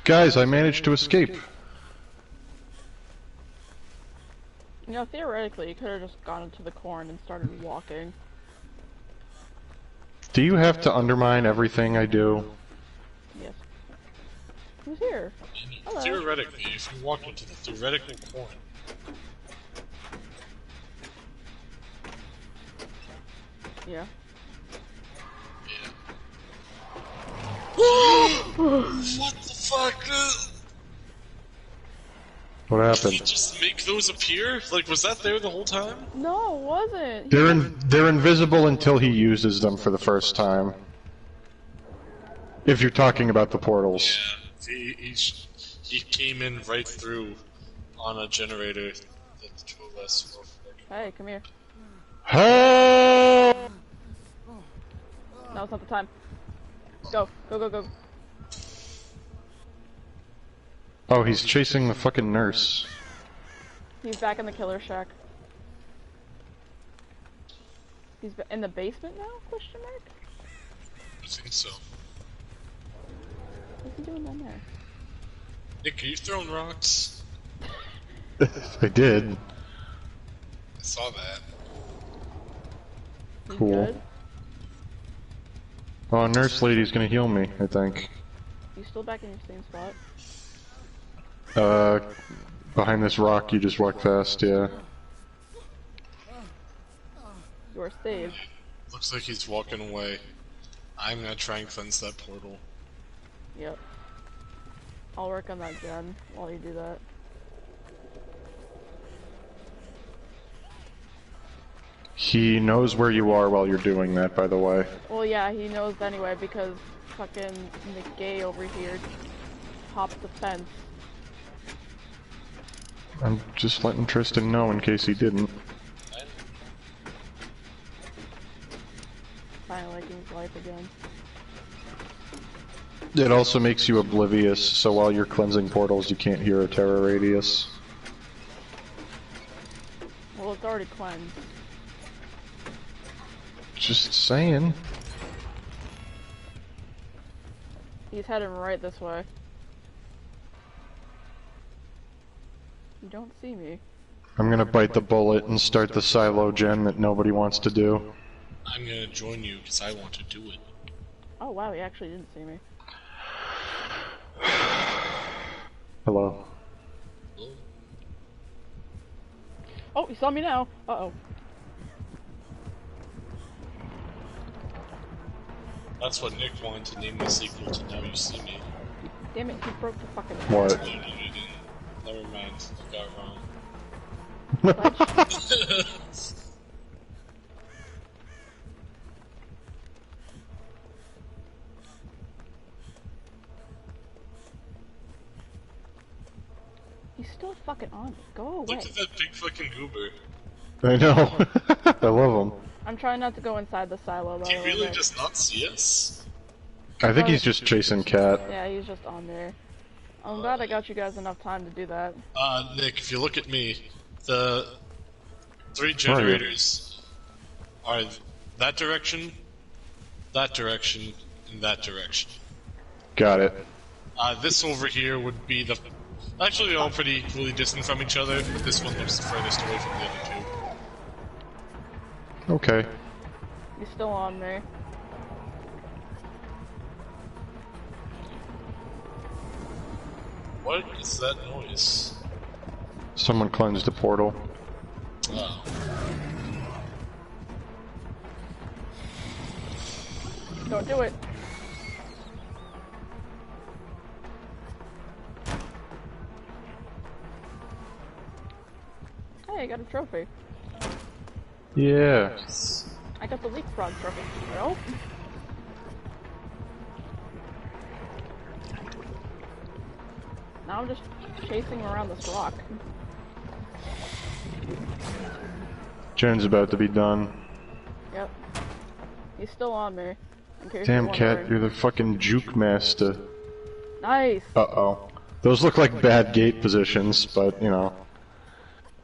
Guys, I managed to escape. You know, theoretically, you could have just gone into the corn and started walking. Do you have to undermine everything I do? Yes. Who's here? Hello. Theoretically, if you walk into the theoretical corn, Yeah. yeah. What the fuck? What Did happened? he just make those appear? Like, was that there the whole time? No, it wasn't. They're invisible until he uses them for the first time. If you're talking about the portals. Yeah. He came in right through on a generator that the two of us were like, Hey, come here. Help! No, it's not the time. Go, go, go, go. Oh, he's chasing the fucking nurse. He's back in the killer shack. He's in the basement now? Question mark? I think so. What's he doing down there? Nick, are you throwing rocks? I did. I saw that. He's Cool. good? Oh, nurse lady's gonna heal me, I think. You still back in your same spot? Behind this rock you just walked past, yeah. You are saved. Looks like he's walking away. I'm gonna try and cleanse that portal. Yep. I'll work on that gen while you do that. He knows where you are while you're doing that, by the way. Well, yeah, he knows anyway because fucking McGay over here hopped the fence. I'm just letting Tristan know in case he didn't. Finally liking his life again. It also makes you oblivious, so while you're cleansing portals you can't hear a terror radius. Well, it's already cleansed. Just saying. He's heading right this way. You don't see me. I'm gonna bite the bullet and start the silo gen that nobody wants to do. I'm gonna join you because I want to do it. Oh wow, he actually didn't see me. Hello. Hello? Oh, he saw me now. Uh-oh. That's what Nick wanted to name the sequel to Now You See Me. Damn it, he broke the fucking... What? No, you didn't. Never mind. I got it wrong. He's still fucking on me. Go away. Look at that big fucking goober. I know. I love him. I'm trying not to go inside the silo, by Did the he way. really just not see us? I think he's just chasing Cat. Yeah, he's just on there. I'm glad I got you guys enough time to do that. Nick, if you look at me, the 3 Where are you? generators are that direction, and that direction. Got it. This over here would be the... Actually, they're all pretty equally distant from each other, but this one looks the furthest away from the other two. Okay. He's still on me. What is that noise? Someone cleansed a portal. Oh. Don't do it. Hey, I got a trophy. Yeah. I got the leapfrog trophy. Nope. Now I'm just chasing around this rock. Jen's about to be done. Yep. He's still on me. In case Damn, you're Cat, wondering. you're the fucking juke master. Nice! Uh-oh. Those look like bad gate positions, but, you know.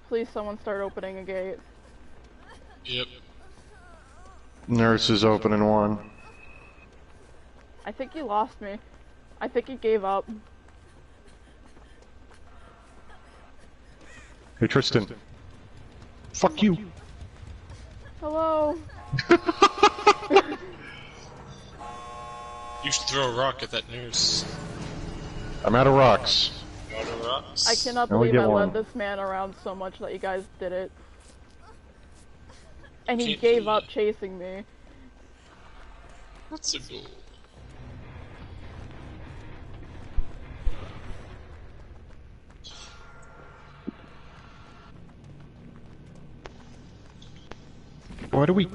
Please someone start opening a gate. Yep. Nurse is opening one. I think he lost me. I think he gave up. Hey, Tristan. Fuck you. Hello! You should throw a rock at that nurse. I'm out of rocks. Out of rocks. I cannot Now we believe get I one. led this man around so much that you guys did it. And he Can't gave do up that. chasing me. That's a goal. Why do we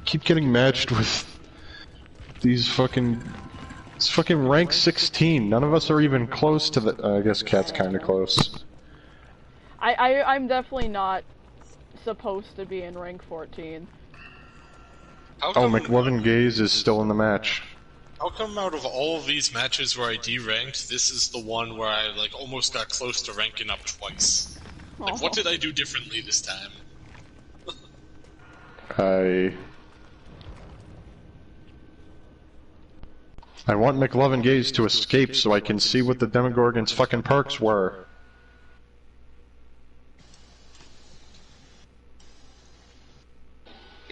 keep getting matched with these fucking... It's fucking rank 16. None of us are even close to the... I guess Cat's kinda close. I'm definitely not supposed to be in rank 14. How Oh, come, McLovin Gaze is still in the match. how come out of all of these matches where I D-ranked, this is the one where I like almost got close to ranking up twice? Like, what did I do differently this time? I want McLovin Gaze to escape so I can see what the Demogorgon's fucking perks were.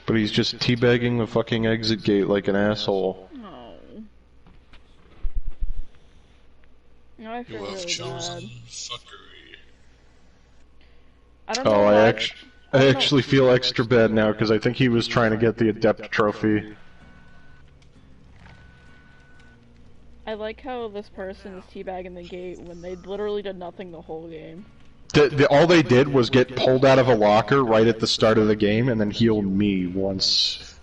But he's just teabagging the fucking exit gate like an asshole. No. No, I feel You have really chosen bad. fuckery. I don't know Oh, why. I actually feel extra bad now because I think he was trying to get the Adept trophy. I like how this person is teabagging the gate when they literally did nothing the whole game. All they did was get pulled out of a locker right at the start of the game and then heal me once.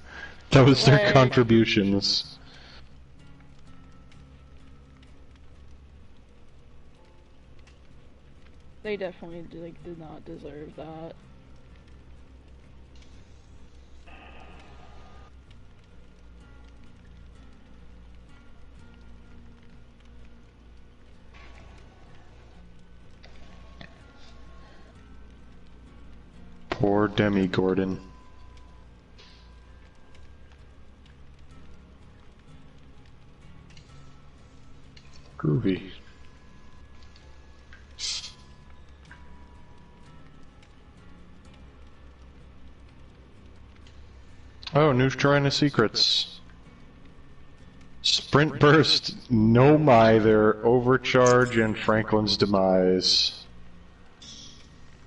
That was their Right. contributions. They definitely did not deserve that. Poor Demi Gordon. Groovy. Oh, new Shrine of Secrets. Sprint Burst, No Mither, Overcharge, and Franklin's Demise.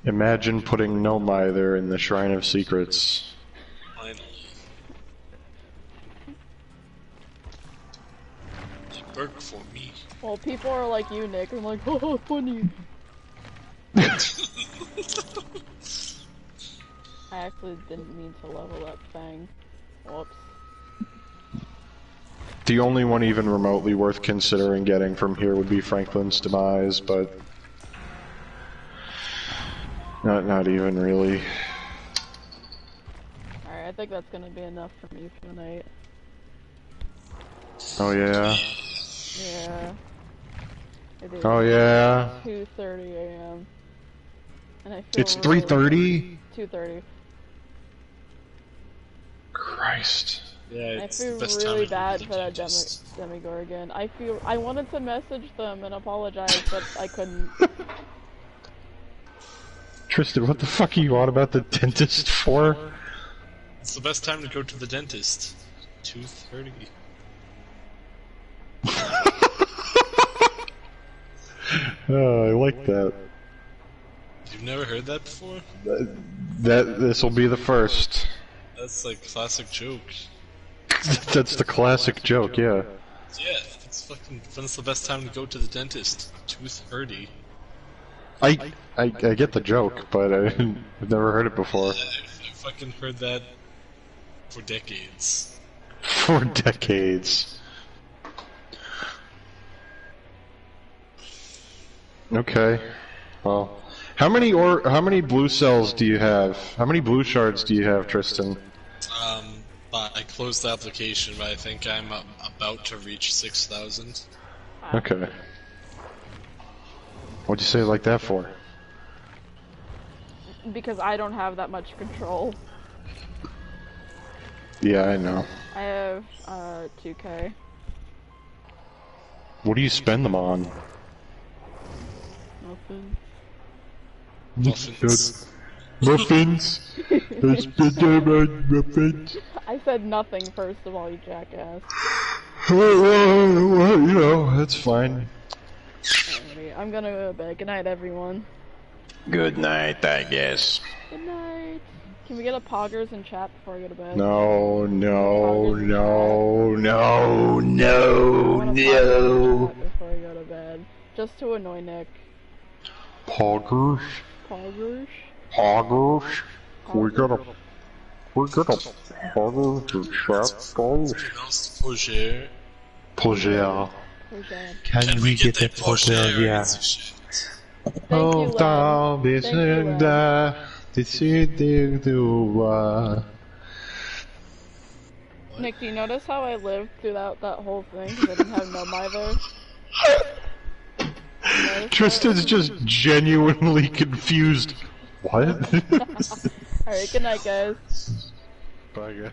Imagine putting No Mither in the Shrine of Secrets. Finally. A perk for me. Well, people are like you, Nick. I'm like, oh, funny. I actually didn't mean to level up Fang. Whoops. The only one even remotely worth considering getting from here would be Franklin's Demise, but... Not even really. Alright, I think that's gonna be enough for me for the night. Oh yeah. Yeah. It is Oh yeah. 2:30 a.m. And I feel It's really 3:30? 2:30. Christ. Yeah, I it's feel the best time really to go bad to for the that dentist. Demigorgon. I wanted to message them and apologize, but I couldn't. Tristan, what the fuck are you on about the dentist for? It's the best time to go to the dentist. 2:30. Oh, I like that. You've never heard that before? This will be the first. That's like classic joke. That's the classic joke, yeah. Yeah, it's fucking. When's the best time to go to the dentist? 2:30. I get the joke, but I've never heard it before. I fucking heard that for decades. For decades. Okay. Well, how many blue cells do you have? How many blue shards do you have, Tristan? But I closed the application, but I think I'm about to reach 6,000. Okay. What'd you say it like that for? Because I don't have that much control. Yeah, I know. I have 2K. What do you spend them on? Nothing. Muffins. Muffins. I spend them on muffins. I said nothing first of all, you jackass. Well, you know, that's fine. Alrighty, I'm gonna go to bed. Good night, everyone. Good night, I guess. Good night. Can we get a poggers in chat before I go to bed? No, no, Poggers in no, no, chat. I no, want a poggers in no. chat before I go to bed. Just to annoy Nick. Poggers? Poggers? Poggers? We got a poggers in chat, guys. Pronounce projet. Projet. Projet. Can we get a projet? Yeah. Thank you, Len. Thank you, Len. Nick, do you notice how I lived throughout that whole thing? Because I didn't have no either. Tristan's just genuinely confused. What? Alright, good night, guys. Bye, guys.